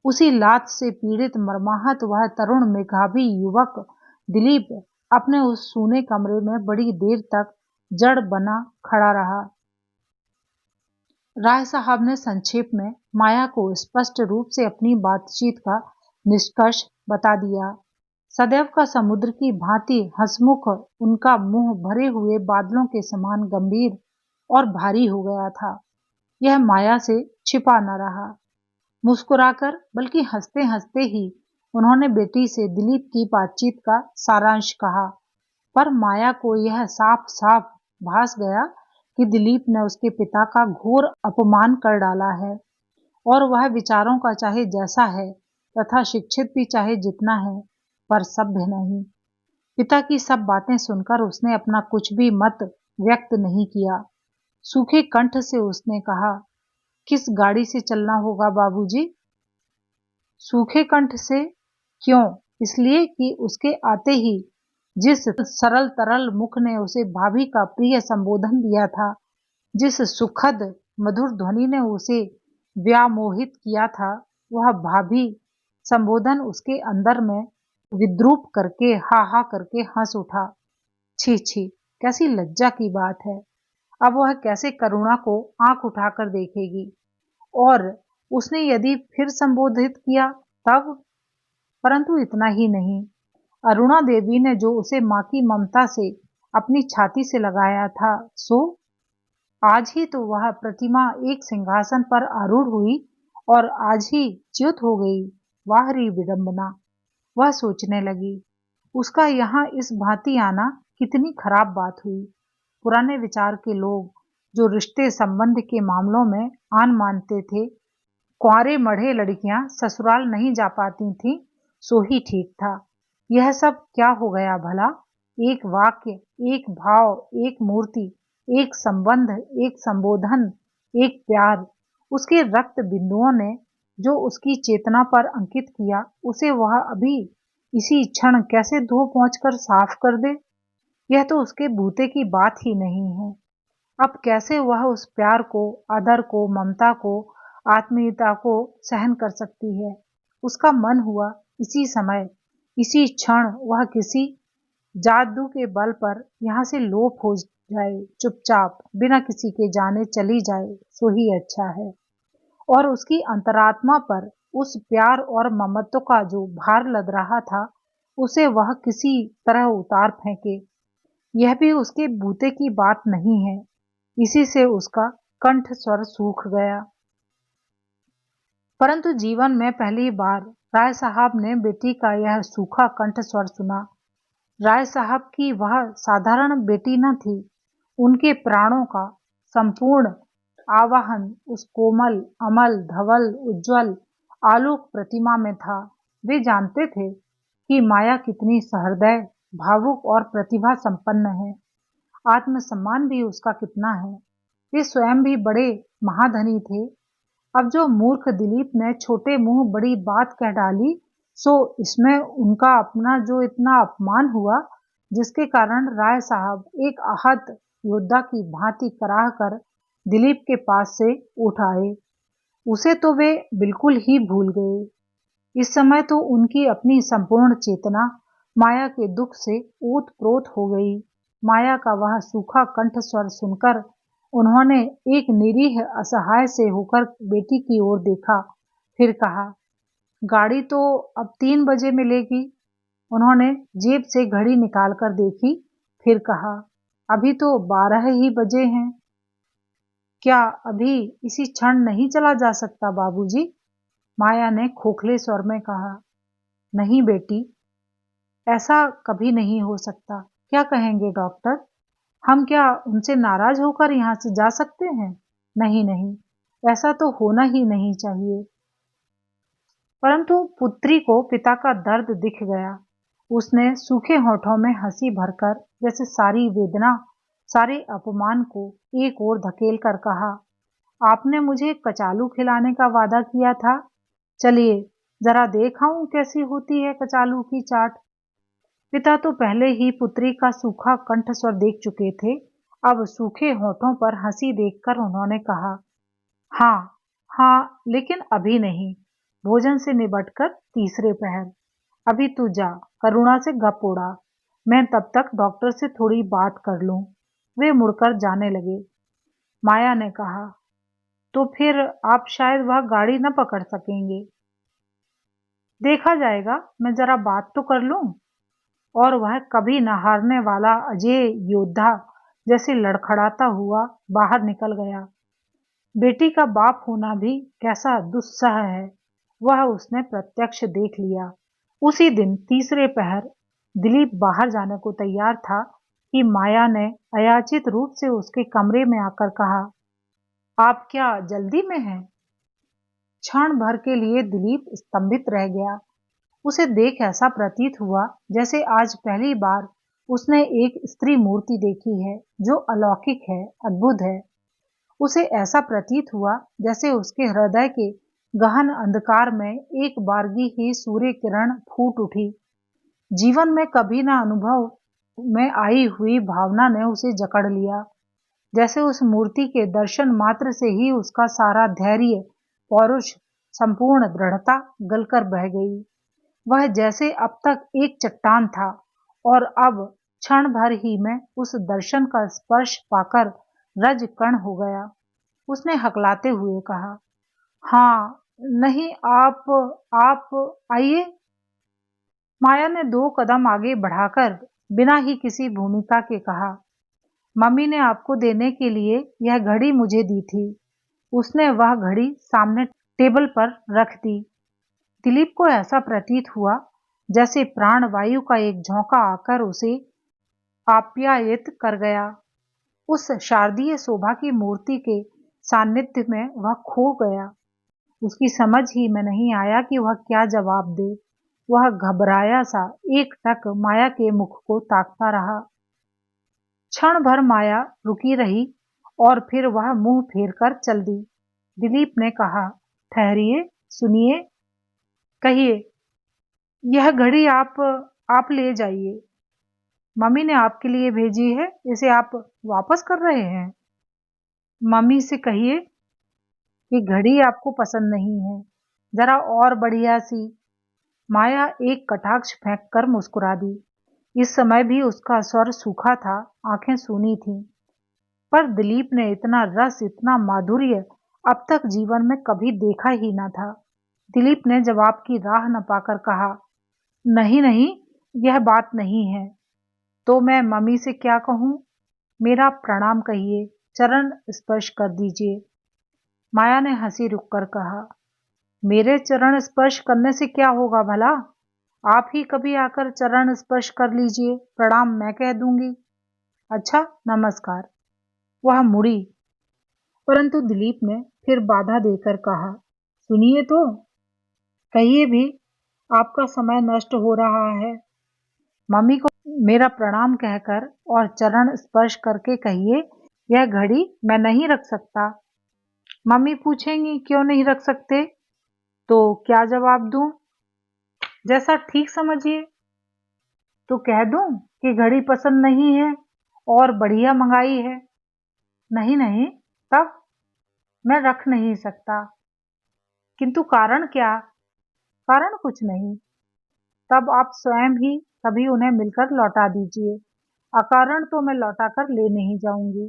उसी लात से पीड़ित मर्माहत वह तरुण मेधावी युवक दिलीप अपने उस सूने कमरे में बड़ी देर तक जड़ बना खड़ा रहा। राय साहब ने संक्षेप में माया को स्पष्ट रूप से अपनी बातचीत का निष्कर्ष बता दिया। सदैव का समुद्र की भांति हंसमुख उनका मुंह भरे हुए बादलों के समान गंभीर और भारी हो गया था। यह माया से छिपा न रहा। मुस्कुराकर, बल्कि हंसते हंसते ही उन्होंने बेटी से दिलीप की बातचीत का सारांश कहा। पर माया को यह साफ साफ भास गया कि दिलीप ने उसके पिता का घोर अपमान कर डाला है, और वह विचारों का चाहे जैसा है तथा शिक्षित भी चाहे जितना है, पर सभ्य नहीं। पिता की सब बातें सुनकर उसने अपना कुछ भी मत व्यक्त नहीं किया। सूखे कंठ से उसने कहा, किस गाड़ी से चलना होगा बाबूजी? सूखे कंठ से। क्यों? इसलिए कि उसके आते ही जिस सरल तरल मुख ने उसे भाभी का प्रिय संबोधन दिया था, जिस सुखद मधुर ध्वनि ने उसे व्यामोहित किया था, वह भाभी संबोधन उसके अंदर में विद्रूप करके हा हा करके हंस उठा। छी छी, कैसी लज्जा की बात है। अब वह कैसे करुणा को आंख उठाकर देखेगी। और उसने यदि फिर संबोधित किया तब, परंतु इतना ही नहीं, अरुणा देवी ने जो उसे माँ की ममता से अपनी छाती से लगाया था, सो आज ही तो वह प्रतिमा एक सिंहासन पर आरूढ़ हुई और आज ही च्युत हो गई। वाह री विडंबना, वह सोचने लगी। उसका यहाँ इस भांति आना कितनी खराब बात हुई। पुराने विचार के लोग जो रिश्ते संबंध के मामलों में आन मानते थे, कुंवारे मढ़े लड़कियां ससुराल नहीं जा पाती थीं, सो ही ठीक था। यह सब क्या हो गया भला। एक वाक्य, एक भाव, एक मूर्ति, एक संबंध, एक संबोधन, एक प्यार, उसके रक्त बिंदुओं ने जो उसकी चेतना पर अंकित किया, उसे वह अभी इसी क्षण कैसे धो पहुंचकर साफ कर दे। यह तो उसके बूते की बात ही नहीं है। अब कैसे वह उस प्यार को, आदर को, ममता को, आत्मीयता को सहन कर सकती है। उसका मन हुआ इसी समय, इसी क्षण वह किसी जादू के बल पर यहाँ से लोप हो जाए, चुपचाप बिना किसी के जाने चली जाए, सो ही अच्छा है। और उसकी अंतरात्मा पर उस प्यार और ममत्व का जो भार लद रहा था, उसे वह किसी तरह उतार फेंके। यह भी उसके बूते की बात नहीं है। इसी से उसका कंठ स्वर सूख गया। परंतु जीवन में पहली बार राय साहब ने बेटी का यह सूखा कंठ स्वर सुना। राय साहब की वह साधारण बेटी न थी। उनके प्राणों का संपूर्ण आवाहन उस कोमल, अमल, धवल, उज्जवल, आलोक प्रतिमा में था। वे जानते थे कि माया कितनी सहृदय, भावुक और प्रतिभा संपन्न है। आत्मसम्मान भी उसका कितना है। वे स्वयं भी बड़े महाधनी थे। अब जो मूर्ख दिलीप ने छोटे मुंह बड़ी बात कह डाली, सो इसमें उनका अपना जो इतना अपमान हुआ, जिसके कारण राय साहब एक आहत योद्धा की भांति कराह कर दिलीप के पास से उठ आए। उसे तो वे बिल्कुल ही भूल गए। इस समय तो उनकी अपनी संपूर्ण चेतना माया के दुख से ओत-प्रोत हो गई। माया का वह सूखा कंठ स्वर सुनकर उन्होंने एक निरीह असहाय से होकर बेटी की ओर देखा, फिर कहा, गाड़ी तो अब 3 बजे मिलेगी। उन्होंने जेब से घड़ी निकालकर देखी, फिर कहा, अभी तो 12 ही बजे हैं। क्या अभी इसी क्षण नहीं चला जा सकता बाबूजी? माया ने खोखले स्वर में कहा। नहीं बेटी, ऐसा कभी नहीं हो सकता। क्या कहेंगे डॉक्टर? हम क्या उनसे नाराज होकर यहाँ से जा सकते हैं? नहीं नहीं, ऐसा तो होना ही नहीं चाहिए। परंतु पुत्री को पिता का दर्द दिख गया। उसने सूखे होठों में हंसी भरकर जैसे सारी वेदना, सारे अपमान को एक ओर धकेल कर कहा, आपने मुझे कचालू खिलाने का वादा किया था। चलिए जरा देख आऊं कैसी होती है कचालू की चाट। पिता तो पहले ही पुत्री का सूखा कंठ स्वर देख चुके थे। अब सूखे होठों पर हंसी देखकर उन्होंने कहा, हाँ हाँ, लेकिन अभी नहीं, भोजन से निबटकर तीसरे पहर। अभी तू जा, करुणा से गप उड़ा, मैं तब तक डॉक्टर से थोड़ी बात कर लूं। वे मुड़कर जाने लगे। माया ने कहा, तो फिर आप शायद वह गाड़ी न पकड़ सकेंगे। देखा जाएगा, मैं जरा बात तो कर लूं। और वह कभी न हारने वाला अजेय योद्धा जैसे लड़खड़ाता हुआ बाहर निकल गया। बेटी का बाप होना भी कैसा दुस्सह है, वह उसने प्रत्यक्ष देख लिया। उसी दिन तीसरे पहर दिलीप बाहर जाने को तैयार था कि माया ने अयाचित रूप से उसके कमरे में आकर कहा, आप क्या जल्दी में हैं? क्षण भर के लिए दिलीप स्तंभित रह गया। उसे देख ऐसा प्रतीत हुआ जैसे आज पहली बार उसने एक स्त्री मूर्ति देखी है जो अलौकिक है, अद्भुत है। उसे ऐसा प्रतीत हुआ जैसे उसके हृदय के गहन अंधकार में एक बारगी ही सूर्य किरण फूट उठी। जीवन में कभी न अनुभव में आई हुई भावना ने उसे जकड़ लिया। जैसे उस मूर्ति के दर्शन मात्र से ही उसका सारा धैर्य, पौरुष, संपूर्ण दृढ़ता गलकर बह गई। वह जैसे अब तक एक चट्टान था और अब क्षण भर ही में उस दर्शन का स्पर्श पाकर रज कण हो गया। उसने हकलाते हुए कहा, हाँ, नहीं, आप आइए। माया ने 2 कदम आगे बढ़ाकर बिना ही किसी भूमिका के कहा, मम्मी ने आपको देने के लिए यह घड़ी मुझे दी थी। उसने वह घड़ी सामने टेबल पर रख दी। दिलीप को ऐसा प्रतीत हुआ जैसे प्राणवायु का एक झोंका आकर उसे आप्यायित कर गया। उस शारदीय शोभा की मूर्ति के सान्निध्य में वह खो गया। उसकी समझ ही में नहीं आया कि वह क्या जवाब दे। वह घबराया सा एकटक माया के मुख को ताकता रहा। क्षण भर माया रुकी रही और फिर वह मुंह फेर कर चल दी। दिलीप ने कहा, ठहरिए, सुनिए, कहिए, यह घड़ी आप ले जाइए। मम्मी ने आपके लिए भेजी है, इसे आप वापस कर रहे हैं। मम्मी से कहिए कि घड़ी आपको पसंद नहीं है, जरा और बढ़िया सी। माया एक कटाक्ष फेंक कर मुस्कुरा दी। इस समय भी उसका स्वर सूखा था, आंखें सूनी थीं। पर दिलीप ने इतना रस, इतना माधुर्य अब तक जीवन में कभी देखा ही न था। दिलीप ने जवाब की राह न पाकर कहा, नहीं नहीं, यह बात नहीं है। तो मैं मम्मी से क्या कहूँ? मेरा प्रणाम कहिए, चरण स्पर्श कर दीजिए। माया ने हंसी रुककर कहा, मेरे चरण स्पर्श करने से क्या होगा भला? आप ही कभी आकर चरण स्पर्श कर लीजिए, प्रणाम मैं कह दूंगी। अच्छा, नमस्कार। वह मुड़ी, परंतु दिलीप ने फिर बाधा देकर कहा, सुनिए तो, कहिए भी, आपका समय नष्ट हो रहा है। मम्मी को मेरा प्रणाम कहकर और चरण स्पर्श करके कहिए, यह घड़ी मैं नहीं रख सकता। मम्मी पूछेंगी क्यों नहीं रख सकते, तो क्या जवाब दूं? जैसा ठीक समझिए। तो कह दूं कि घड़ी पसंद नहीं है और बढ़िया मंगाई है? नहीं नहीं, तब मैं रख नहीं सकता। किंतु कारण क्या? कारण कुछ नहीं। तब आप स्वयं ही कभी उन्हें मिलकर लौटा दीजिए। अकारण तो मैं लौटा कर ले नहीं जाऊंगी।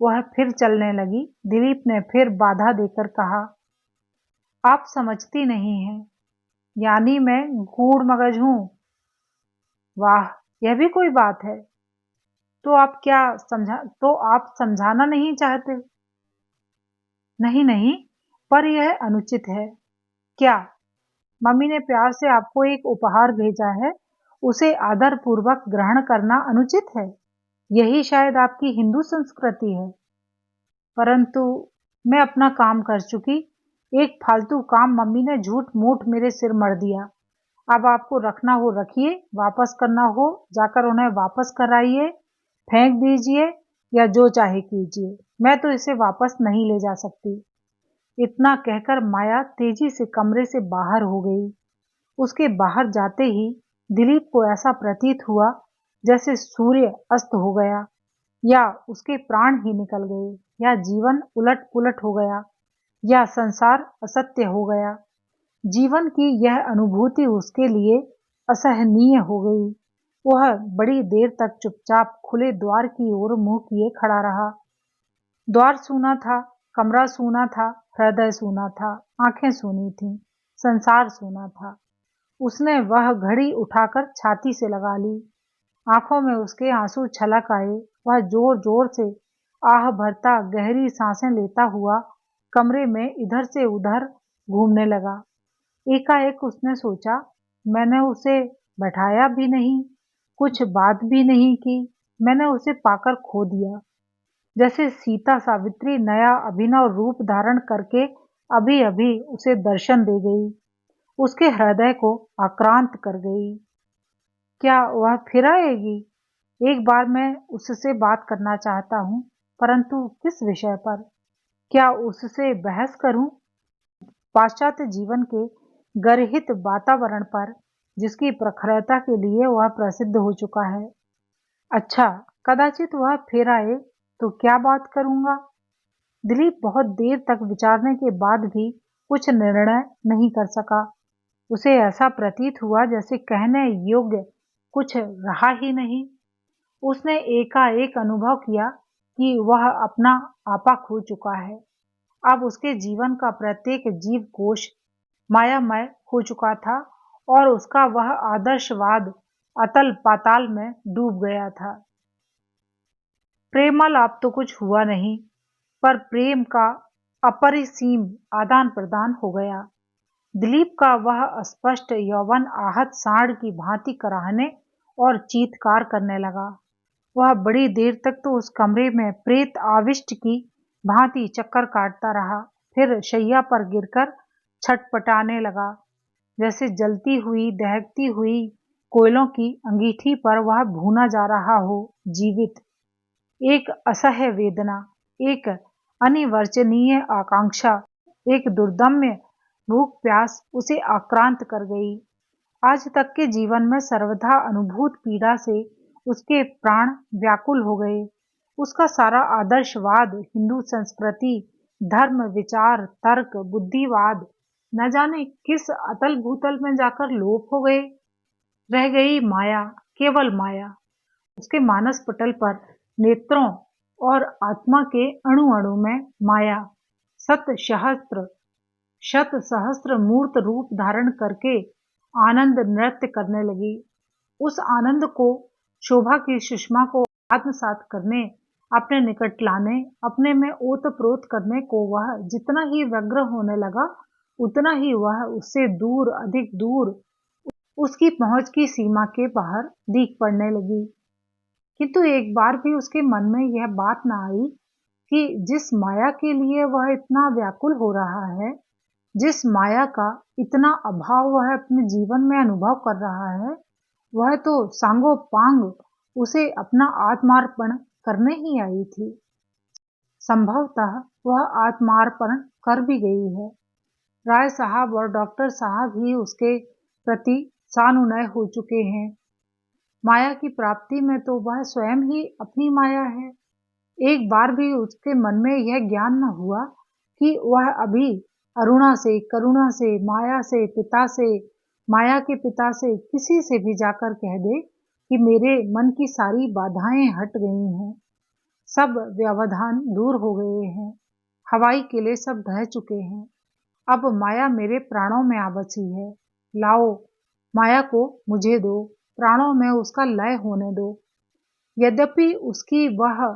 वह फिर चलने लगी। दिलीप ने फिर बाधा देकर कहा, आप समझती नहीं हैं, यानी मैं गूढ़ मगज हूं। वाह, यह भी कोई बात है। तो आप समझाना नहीं चाहते? नहीं नहीं, पर यह अनुचित है। क्या? मम्मी ने प्यार से आपको एक उपहार भेजा है, उसे आदर पूर्वक ग्रहण करना अनुचित है? यही शायद आपकी हिंदू संस्कृति है। परंतु मैं अपना काम कर चुकी। एक फालतू काम मम्मी ने झूठ मूठ मेरे सिर मढ़ दिया। अब आपको रखना हो रखिए, वापस करना हो जाकर उन्हें वापस कराइए, फेंक दीजिए या जो चाहे कीजिए। मैं तो इसे वापस नहीं ले जा सकती। इतना कहकर माया तेजी से कमरे से बाहर हो गई। उसके बाहर जाते ही दिलीप को ऐसा प्रतीत हुआ जैसे सूर्य अस्त हो गया, या उसके प्राण ही निकल गए, या जीवन उलट पुलट हो गया, या संसार असत्य हो गया। जीवन की यह अनुभूति उसके लिए असहनीय हो गई। वह बड़ी देर तक चुपचाप खुले द्वार की ओर मुंह किए खड़ा रहा। द्वार सूना था, कमरा सूना था, हृदय सूना था, आंखें सूनी थीं, संसार सूना था। उसने वह घड़ी उठाकर छाती से लगा ली। आंखों में उसके आंसू छलक आए। वह जोर जोर से आह भरता गहरी सांसें लेता हुआ कमरे में इधर से उधर घूमने लगा। एकाएक उसने सोचा, मैंने उसे बैठाया भी नहीं, कुछ बात भी नहीं की, मैंने उसे पाकर खो दिया। जैसे सीता सावित्री नया अभिनव रूप धारण करके अभी अभी उसे दर्शन दे गई, उसके हृदय को आक्रांत कर गई। क्या वह फिर आएगी? एक बार मैं उससे बात करना चाहता हूँ, परंतु किस विषय पर? क्या उससे बहस करूं? पाश्चात्य जीवन के गर्हित वातावरण पर, जिसकी प्रखरता के लिए वह प्रसिद्ध हो चुका है। अच्छा, कदाचित वह फिर आए तो क्या बात करूंगा? दिलीप बहुत देर तक विचारने के बाद भी कुछ निर्णय नहीं कर सका। उसे ऐसा प्रतीत हुआ जैसे कहने योग्य कुछ रहा ही नहीं। उसने एकाएक अनुभव किया कि वह अपना आपा खो चुका है। अब उसके जीवन का प्रत्येक जीव कोश मायामय हो चुका था और उसका वह आदर्शवाद अतल पाताल में डूब गया था। प्रेमल अब तो कुछ हुआ नहीं, पर प्रेम का अपरिसीम आदान प्रदान हो गया। दिलीप का वह अस्पष्ट यौवन आहत सांड की भांति कराहने और चीत्कार करने लगा। वह बड़ी देर तक तो उस कमरे में प्रेत आविष्ट की भांति चक्कर काटता रहा, फिर शैया पर गिरकर छटपटाने लगा, जैसे जलती हुई दहकती हुई कोयलों की अंगीठी पर वह भूना जा रहा हो जीवित। एक असह्य वेदना, एक अनिवर्चनीय आकांक्षा, एक दुर्दम्य भूख प्यास उसे आक्रांत कर गई। आज तक के जीवन में सर्वथा अनुभूत पीड़ा से उसके प्राण व्याकुल हो गए। उसका सारा आदर्शवाद, हिंदू संस्कृति, धर्म, विचार, तर्क, बुद्धिवाद न जाने किस अतल भूतल में जाकर लोप हो गए। रह गई माया, केवल माया। उसके मानस पटल पर नेत्रों और आत्मा के अणु अणु में माया शत सहस्त्र मूर्त रूप धारण करके आनंद नृत्य करने लगी। उस आनंद को, शोभा की सुषमा को आत्मसात करने, अपने निकट लाने, अपने में ओतप्रोत करने को वह जितना ही व्यग्र होने लगा, उतना ही वह उससे दूर, अधिक दूर, उसकी पहुंच की सीमा के बाहर दिख पड़ने लगी। किंतु एक बार भी उसके मन में यह बात न आई कि जिस माया के लिए वह इतना व्याकुल हो रहा है, जिस माया का इतना अभाव वह अपने जीवन में अनुभव कर रहा है, वह तो सांगोपांग उसे अपना आत्मार्पण करने ही आई थी। संभवतः वह आत्मार्पण कर भी गई है। राय साहब और डॉक्टर साहब ही उसके प्रति सानुनय हो चुके हैं। माया की प्राप्ति में तो वह स्वयं ही अपनी माया है। एक बार भी उसके मन में यह ज्ञान न हुआ कि वह अभी अरुणा से, करुणा से, माया से, पिता से, माया के पिता से, किसी से भी जाकर कह दे कि मेरे मन की सारी बाधाएं हट गई हैं, सब व्यवधान दूर हो गए हैं, हवाई किले सब ढह चुके हैं, अब माया मेरे प्राणों में आ बसी है। लाओ, माया को मुझे दो, प्राणों में उसका लय होने दो। यद्यपि उसकी वह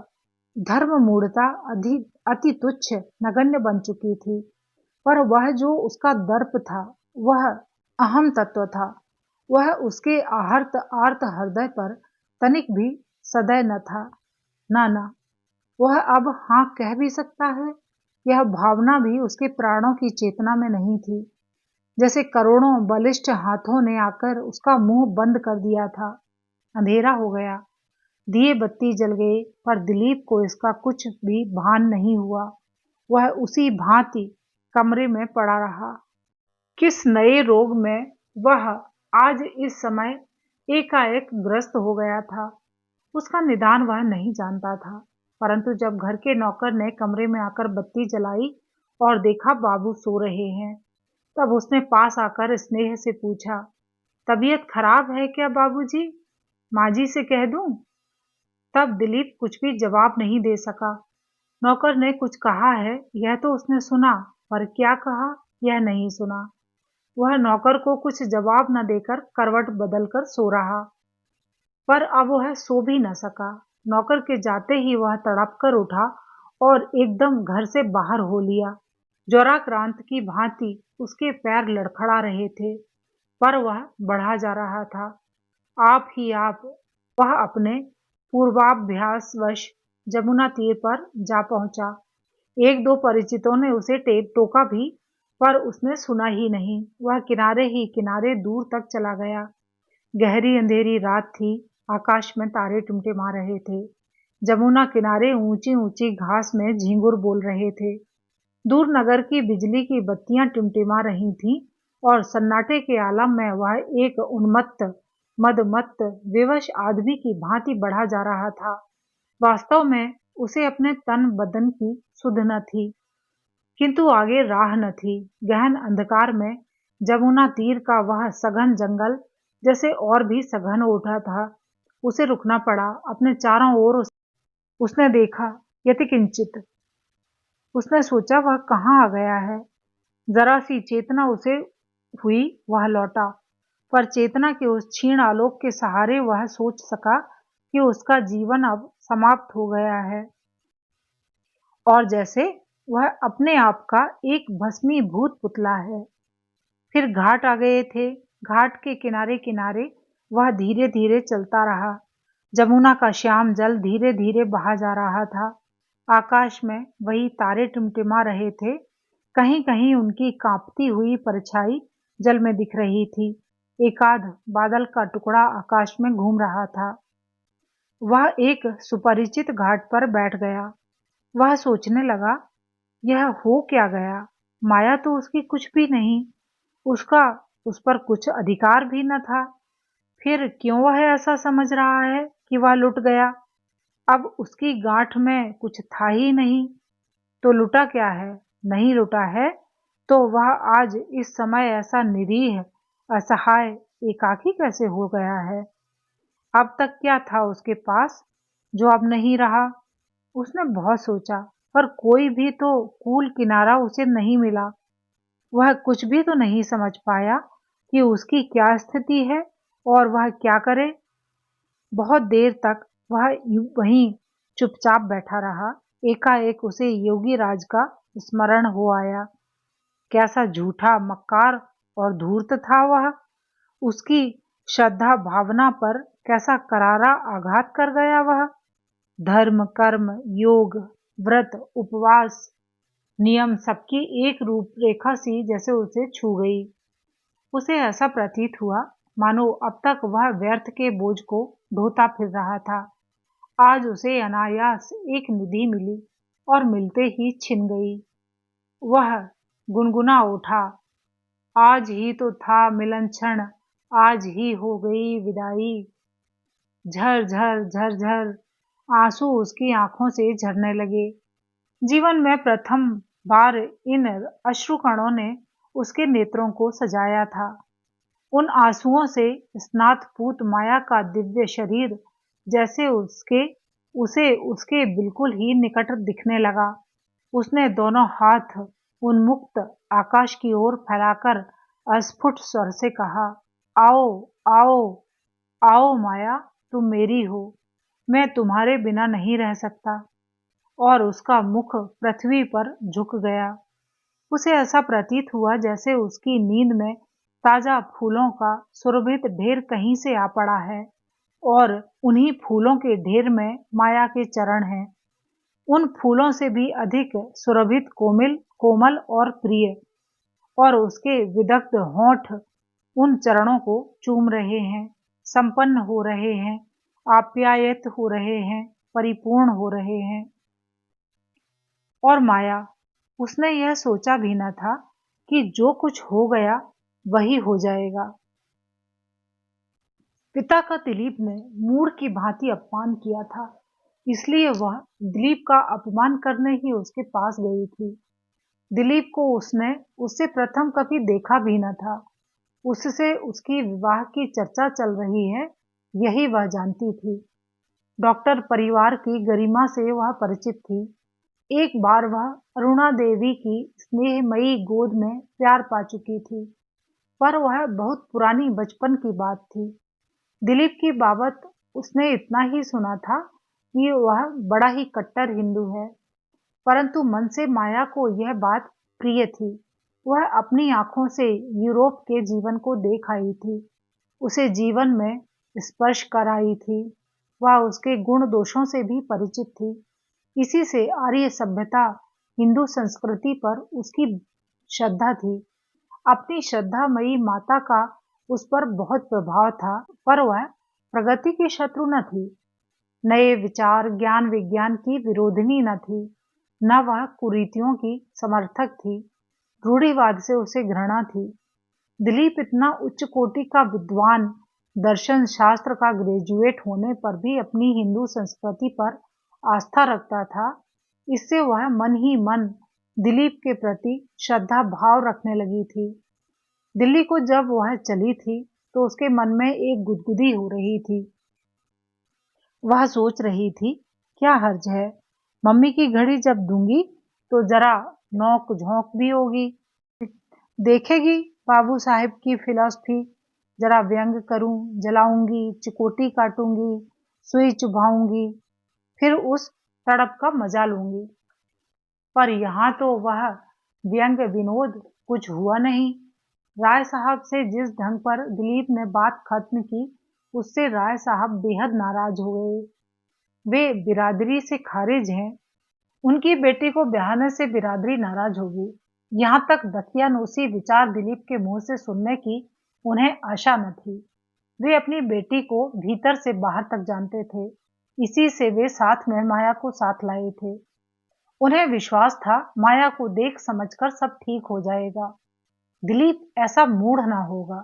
धर्म मूढ़ता अति तुच्छ, नगण्य बन चुकी थी, पर वह जो उसका दर्प था, वह अहम तत्व था, वह उसके आहर्त आर्त हृदय पर तनिक भी सदै न था। ना, वह अब हाँ कह भी सकता है। यह भावना भी उसके प्राणों की चेतना में नहीं थी। जैसे करोड़ों बलिष्ठ हाथों ने आकर उसका मुंह बंद कर दिया था। अंधेरा हो गया, दिए बत्ती जल गए, पर दिलीप को इसका कुछ भी भान नहीं हुआ। वह उसी भांति कमरे में पड़ा रहा। किस नए रोग में वह आज इस समय एकाएक ग्रस्त हो गया था, उसका निदान वह नहीं जानता था। परंतु जब घर के नौकर ने कमरे में आकर बत्ती जलाई और देखा बाबू सो रहे हैं, तब उसने पास आकर स्नेह से पूछा, तबीयत खराब है क्या बाबूजी? माँ जी से कह दूं? तब दिलीप कुछ भी जवाब नहीं दे सका। नौकर ने कुछ कहा है यह तो उसने सुना, पर क्या कहा यह नहीं सुना। वह नौकर को कुछ जवाब न देकर करवट बदलकर सो रहा, पर अब वह सो भी न सका। नौकर के जाते ही वह तड़प कर उठा और एकदम घर से बाहर हो लिया। ज्वराक्रांत की भांति उसके पैर लड़खड़ा रहे थे, पर वह बढ़ा जा रहा था। आप ही आप वह अपने पूर्वाभ्यासवश जमुना तीर पर जा पहुंचा। एक दो परिचितों ने उसे टोका भी, पर उसने सुना ही नहीं। वह किनारे ही किनारे दूर तक चला गया। गहरी अंधेरी रात थी, आकाश में तारे टिमटिमा रहे थे। जमुना किनारे ऊंची ऊंची घास में झींगुर बोल रहे थे। दूर नगर की बिजली की बत्तियां टिमटिमा रही थीं और सन्नाटे के आलम में वह एक उन्मत्त, मदमत्त, विवश आदमी की भांति बढ़ा जा रहा था। वास्तव में उसे अपने तन बदन की सुध न थी। किंतु आगे राह न थी। गहन अंधकार में जमुना तीर का वह सघन जंगल जैसे और भी सघन हो उठा था। उसे रुकना पड़ा। अपने चारों ओर उसने देखा, यतिकिंचित। उसने सोचा वह कहाँ आ गया है। जरा सी चेतना उसे हुई, वह लौटा। पर चेतना के उस क्षीण आलोक के सहारे वह सोच सका कि उसका जीवन अब समाप्त हो गया है, और जैसे वह अपने आप का एक भस्मीभूत पुतला है। फिर घाट आ गए थे। घाट के किनारे किनारे वह धीरे धीरे चलता रहा। जमुना का श्याम जल धीरे धीरे बहा जा रहा था। आकाश में वही तारे टिमटिमा रहे थे। कहीं कहीं उनकी कांपती हुई परछाई जल में दिख रही थी। एकाध बादल का टुकड़ा आकाश में घूम रहा था। वह एक सुपरिचित घाट पर बैठ गया। वह सोचने लगा, यह हो क्या गया। माया तो उसकी कुछ भी नहीं। उसका उस पर कुछ अधिकार भी न था। फिर क्यों वह ऐसा समझ रहा है कि वह लुट गया। अब उसकी गांठ में कुछ था ही नहीं, तो लुटा क्या है। नहीं लुटा है तो वह आज इस समय ऐसा निरीह, असहाय, एकाकी कैसे हो गया है। अब तक क्या था उसके पास जो अब नहीं रहा। उसने बहुत सोचा, पर कोई भी तो कूल किनारा उसे नहीं मिला। वह कुछ भी तो नहीं समझ पाया कि उसकी क्या स्थिति है और वह क्या करे। बहुत देर तक वह वहीं चुपचाप बैठा रहा। एकाएक उसे योगी राज का स्मरण हो आया। कैसा झूठा, मक्कार और धूर्त था वह। उसकी श्रद्धा भावना पर कैसा करारा आघात कर गया वह। धर्म, कर्म, योग, व्रत, उपवास, नियम सबकी एक रूपरेखा सी जैसे उसे छू गई। उसे ऐसा प्रतीत हुआ मानो अब तक वह व्यर्थ के बोझ को ढोता फिर रहा था। आज उसे अनायास एक निधि मिली और मिलते ही छिन गई। वह गुनगुना उठा, आज ही तो था मिलन क्षण, आज ही हो गई विदाई। झर झर झर झर आंसू उसकी आंखों से झरने लगे। जीवन में प्रथम बार इन अश्रुकणों ने उसके नेत्रों को सजाया था। उन आंसुओं से स्नातपूत माया का दिव्य शरीर जैसे उसे उसके बिल्कुल ही निकट दिखने लगा। उसने दोनों हाथ उन्मुक्त आकाश की ओर फैलाकर अस्फुट स्वर से कहा, आओ, आओ, आओ माया, तुम मेरी हो। मैं तुम्हारे बिना नहीं रह सकता। और उसका मुख पृथ्वी पर झुक गया। उसे ऐसा प्रतीत हुआ जैसे उसकी नींद में ताजा फूलों का सुरभित ढेर कहीं से आ पड़ा है, और उन्हीं फूलों के ढेर में माया के चरण हैं। उन फूलों से भी अधिक सुरभित, कोमल और प्रिय, और उसके विदग्ध होंठ उन चरणों को चूम रहे हैं, संपन्न हो रहे हैं, आप्यायित हो रहे हैं, परिपूर्ण हो रहे हैं। और माया, उसने यह सोचा भी न था कि जो कुछ हो गया वही हो जाएगा। पिता का दिलीप ने मूढ़ की भांति अपमान किया था, इसलिए वह दिलीप का अपमान करने ही उसके पास गई थी। दिलीप को उसने उससे प्रथम कभी देखा भी न था। उससे उसकी विवाह की चर्चा चल रही है, यही वह जानती थी। डॉक्टर परिवार की गरिमा से वह परिचित थी। एक बार वह अरुणा देवी की स्नेहमयी गोद में प्यार पा चुकी थी, पर वह बहुत पुरानी बचपन की बात थी। दिलीप की बाबत उसने इतना ही सुना था कि वह बड़ा ही कट्टर हिंदू है, परंतु मन से माया को यह बात प्रिय थी। वह अपनी आंखों से यूरोप के जीवन को देख आई थी, उसे जीवन में स्पर्श कराई थी। वह उसके गुण दोषों से भी परिचित थी। इसी से आर्य सभ्यता, हिंदू संस्कृति पर उसकी श्रद्धा थी। अपनी श्रद्धामयी माता का उस पर बहुत प्रभाव था, पर वह प्रगति की शत्रु न थी, नए विचार, ज्ञान विज्ञान की विरोधिनी न थी, न वह कुरीतियों की समर्थक थी। रूढ़िवाद से उसे घृणा थी। दिलीप इतना उच्च कोटि का विद्वान, दर्शन शास्त्र का ग्रेजुएट होने पर भी अपनी हिंदू संस्कृति पर आस्था रखता था। इससे वह मन ही मन दिलीप के प्रति श्रद्धा भाव रखने लगी थी। दिल्ली को जब वह चली थी तो उसके मन में एक गुदगुदी हो रही थी। वह सोच रही थी, क्या हर्ज है, मम्मी की घड़ी जब दूंगी तो जरा नोक झोंक भी होगी, देखेगी बाबू साहिब की फिलॉसफी, जरा व्यंग करूं, जलाऊंगी, चिकोटी काटूंगी, सुई चुभाऊंगी, फिर उस तड़प का मजा लूंगी। पर यहाँ तो वह व्यंग विनोद कुछ हुआ नहीं। राय साहब से जिस ढंग पर दिलीप ने बात खत्म की, उससे राय साहब बेहद नाराज हो गए। वे बिरादरी से खारिज हैं, उनकी बेटी को ब्याहने से बिरादरी नाराज होगी। यहाँ तक दकियानूसी विचार दिलीप के मुंह से सुनने की उन्हें आशा न थी। वे अपनी बेटी को भीतर से बाहर तक जानते थे, इसी से वे साथ में माया को साथ लाए थे। उन्हें विश्वास था माया को देख समझकर सब ठीक हो जाएगा, दिलीप ऐसा मूढ़ ना होगा।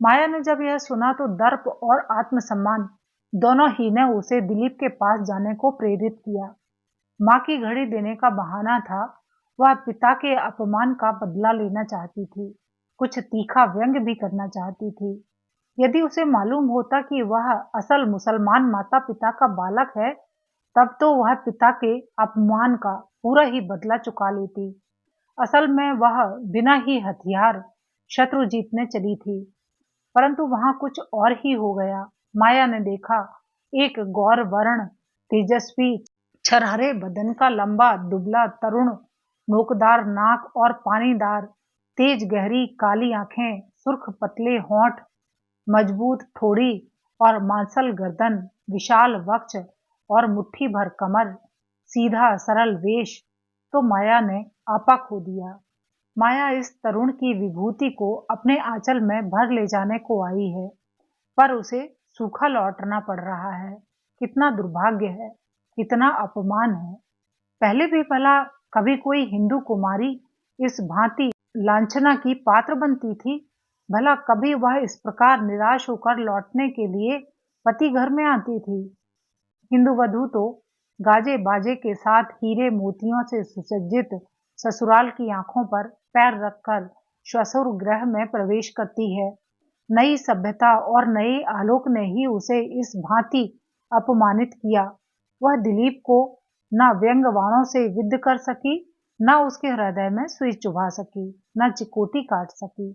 माया ने जब यह सुना तो दर्प और आत्मसम्मान दोनों ही ने उसे दिलीप के पास जाने को प्रेरित किया। माँ की घड़ी देने का बहाना था, वह पिता के अपमान का बदला लेना चाहती थी, कुछ तीखा व्यंग भी करना चाहती थी। यदि उसे मालूम होता कि वह असल मुसलमान माता पिता का बालक है, तब तो वह पिता के अपमान का पूरा ही बदला चुका लेती। असल में वह बिना ही हथियार शत्रु जीतने चली थी, परंतु वहां कुछ और ही हो गया। माया ने देखा, एक गौर वर्ण तेजस्वी छरहरे बदन का लंबा दुबला तरुण, नोकदार नाक और पानीदार तेज गहरी काली आंखें, सुर्ख पतले होंठ, मजबूत ठोड़ी और मांसल गर्दन, विशाल वक्ष और मुट्ठी भर कमर, सीधा सरल वेश। तो माया ने आपा खो दिया। माया इस तरुण की विभूति को अपने आंचल में भर ले जाने को आई है, पर उसे सूखा लौटना पड़ रहा है। कितना दुर्भाग्य है, कितना अपमान है। पहले भी भला कभी कोई हिंदू कुमारी इस भांति लांछना की पात्र बनती थी? भला कभी वह इस प्रकार निराश होकर लौटने के लिए पति घर में आती थी? हिंदू वधू तो गाजे बाजे के साथ हीरे मोतियों से सुसज्जित ससुराल की आंखों पर पैर रखकर श्वशुर गृह में प्रवेश करती है। नई सभ्यता और नए आलोक ने ही उसे इस भांति अपमानित किया। वह दिलीप को न व्यंग वाणों से विद्ध कर सकी, न उसके हृदय में सुई चुभा सकी, न चिकोटी काट सकी।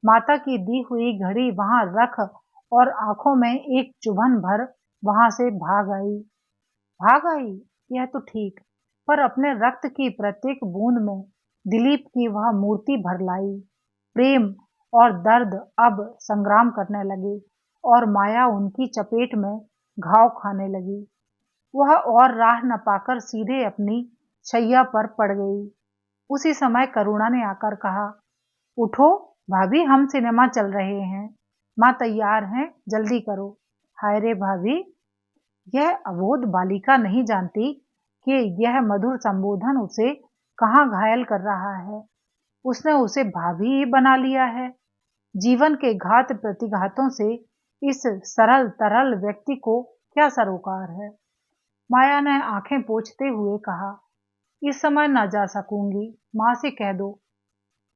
माता की दी हुई घड़ी वहां रख और आंखों में एक चुभन भर वहां से भाग आई, यह तो ठीक, पर अपने रक्त की प्रत्येक बूंद में दिलीप की वह मूर्ति भर लाई। प्रेम और दर्द अब संग्राम करने लगे और माया उनकी चपेट में घाव खाने लगी। वह और राह न पाकर सीधे अपनी शैया पर पड़ गई। उसी समय करुणा ने आकर कहा, उठो भाभी, हम सिनेमा चल रहे हैं, माँ तैयार हैं, जल्दी करो। हाय रे भाभी, यह अबोध बालिका नहीं जानती कि यह मधुर संबोधन उसे कहाँ घायल कर रहा है। उसने उसे भाभी ही बना लिया है। जीवन के घात प्रतिघातों से इस सरल तरल व्यक्ति को क्या सरोकार है। माया ने आंखें पोंछते हुए कहा, इस समय न जा सकूंगी, माँ से कह दो।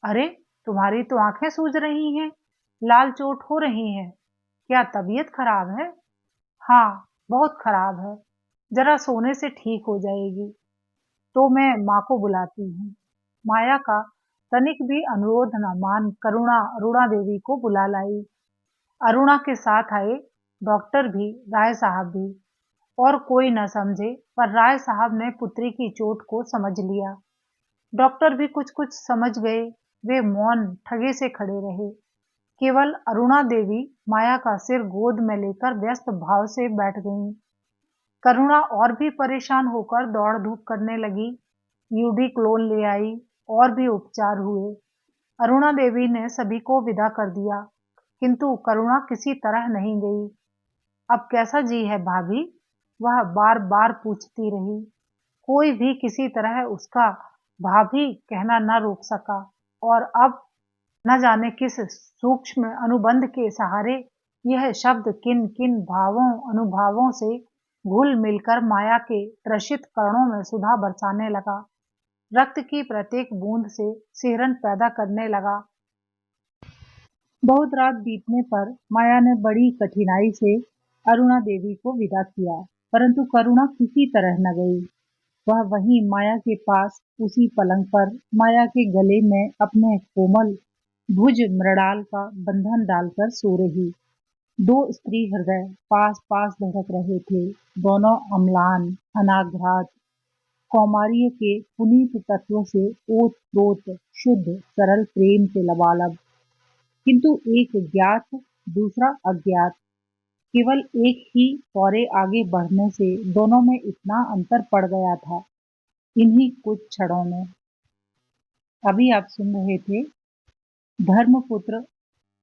अरे, तुम्हारी तो आंखें सूज रही हैं, लाल चोट हो रही है, क्या तबीयत खराब है? हाँ, बहुत खराब है, जरा सोने से ठीक हो जाएगी। तो मैं माँ को बुलाती हूँ। माया का तनिक भी अनुरोध न मान करुणा अरुणा देवी को बुला लाई। अरुणा के साथ आए डॉक्टर भी, राय साहब भी। और कोई न समझे, पर राय साहब ने पुत्री की चोट को समझ लिया। डॉक्टर भी कुछ कुछ समझ गए। वे मौन ठगे से खड़े रहे। केवल अरुणा देवी माया का सिर गोद में लेकर व्यस्त भाव से बैठ गईं। करुणा और भी परेशान होकर दौड़ धूप करने लगी, यूडी क्लोन ले आई और भी उपचार हुए। अरुणा देवी ने सभी को विदा कर दिया, किंतु करुणा किसी तरह नहीं गई। अब कैसा जी है भाभी? वह बार बार पूछती रही। कोई भी किसी तरह उसका भाभी कहना न रोक सका, और अब न जाने किस सूक्ष्म अनुबंध के सहारे यह शब्द किन किन भावों अनुभावों से घुल मिलकर माया के त्रसित कर्णों में सुधा बरसाने लगा। रक्त की प्रत्येक बूंद से सिहरन पैदा करने लगा। बहुत रात बीतने पर माया ने बड़ी कठिनाई से अरुणा देवी को विदा किया, परंतु करुणा किसी तरह न गई। वह वहीं माया के पास उसी पलंग पर माया के गले में अपने कोमल भुज मृणाल का बंधन डालकर सो रही। दो स्त्री हृदय पास पास धड़क रहे थे। दोनों अम्लान अनाघ्रात कौमार्य के पुनीत तत्व से ओत-प्रोत शुद्ध सरल प्रेम से लबालब, किंतु एक ज्ञात दूसरा अज्ञात। केवल एक ही पौरे आगे बढ़ने से दोनों में इतना अंतर पड़ गया था, इन्हीं कुछ क्षणों में। अभी आप सुन रहे थे धर्मपुत्र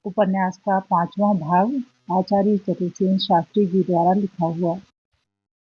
उपन्यास का 5वां भाग आचार्य चतुर्सेन शास्त्री जी द्वारा लिखा हुआ।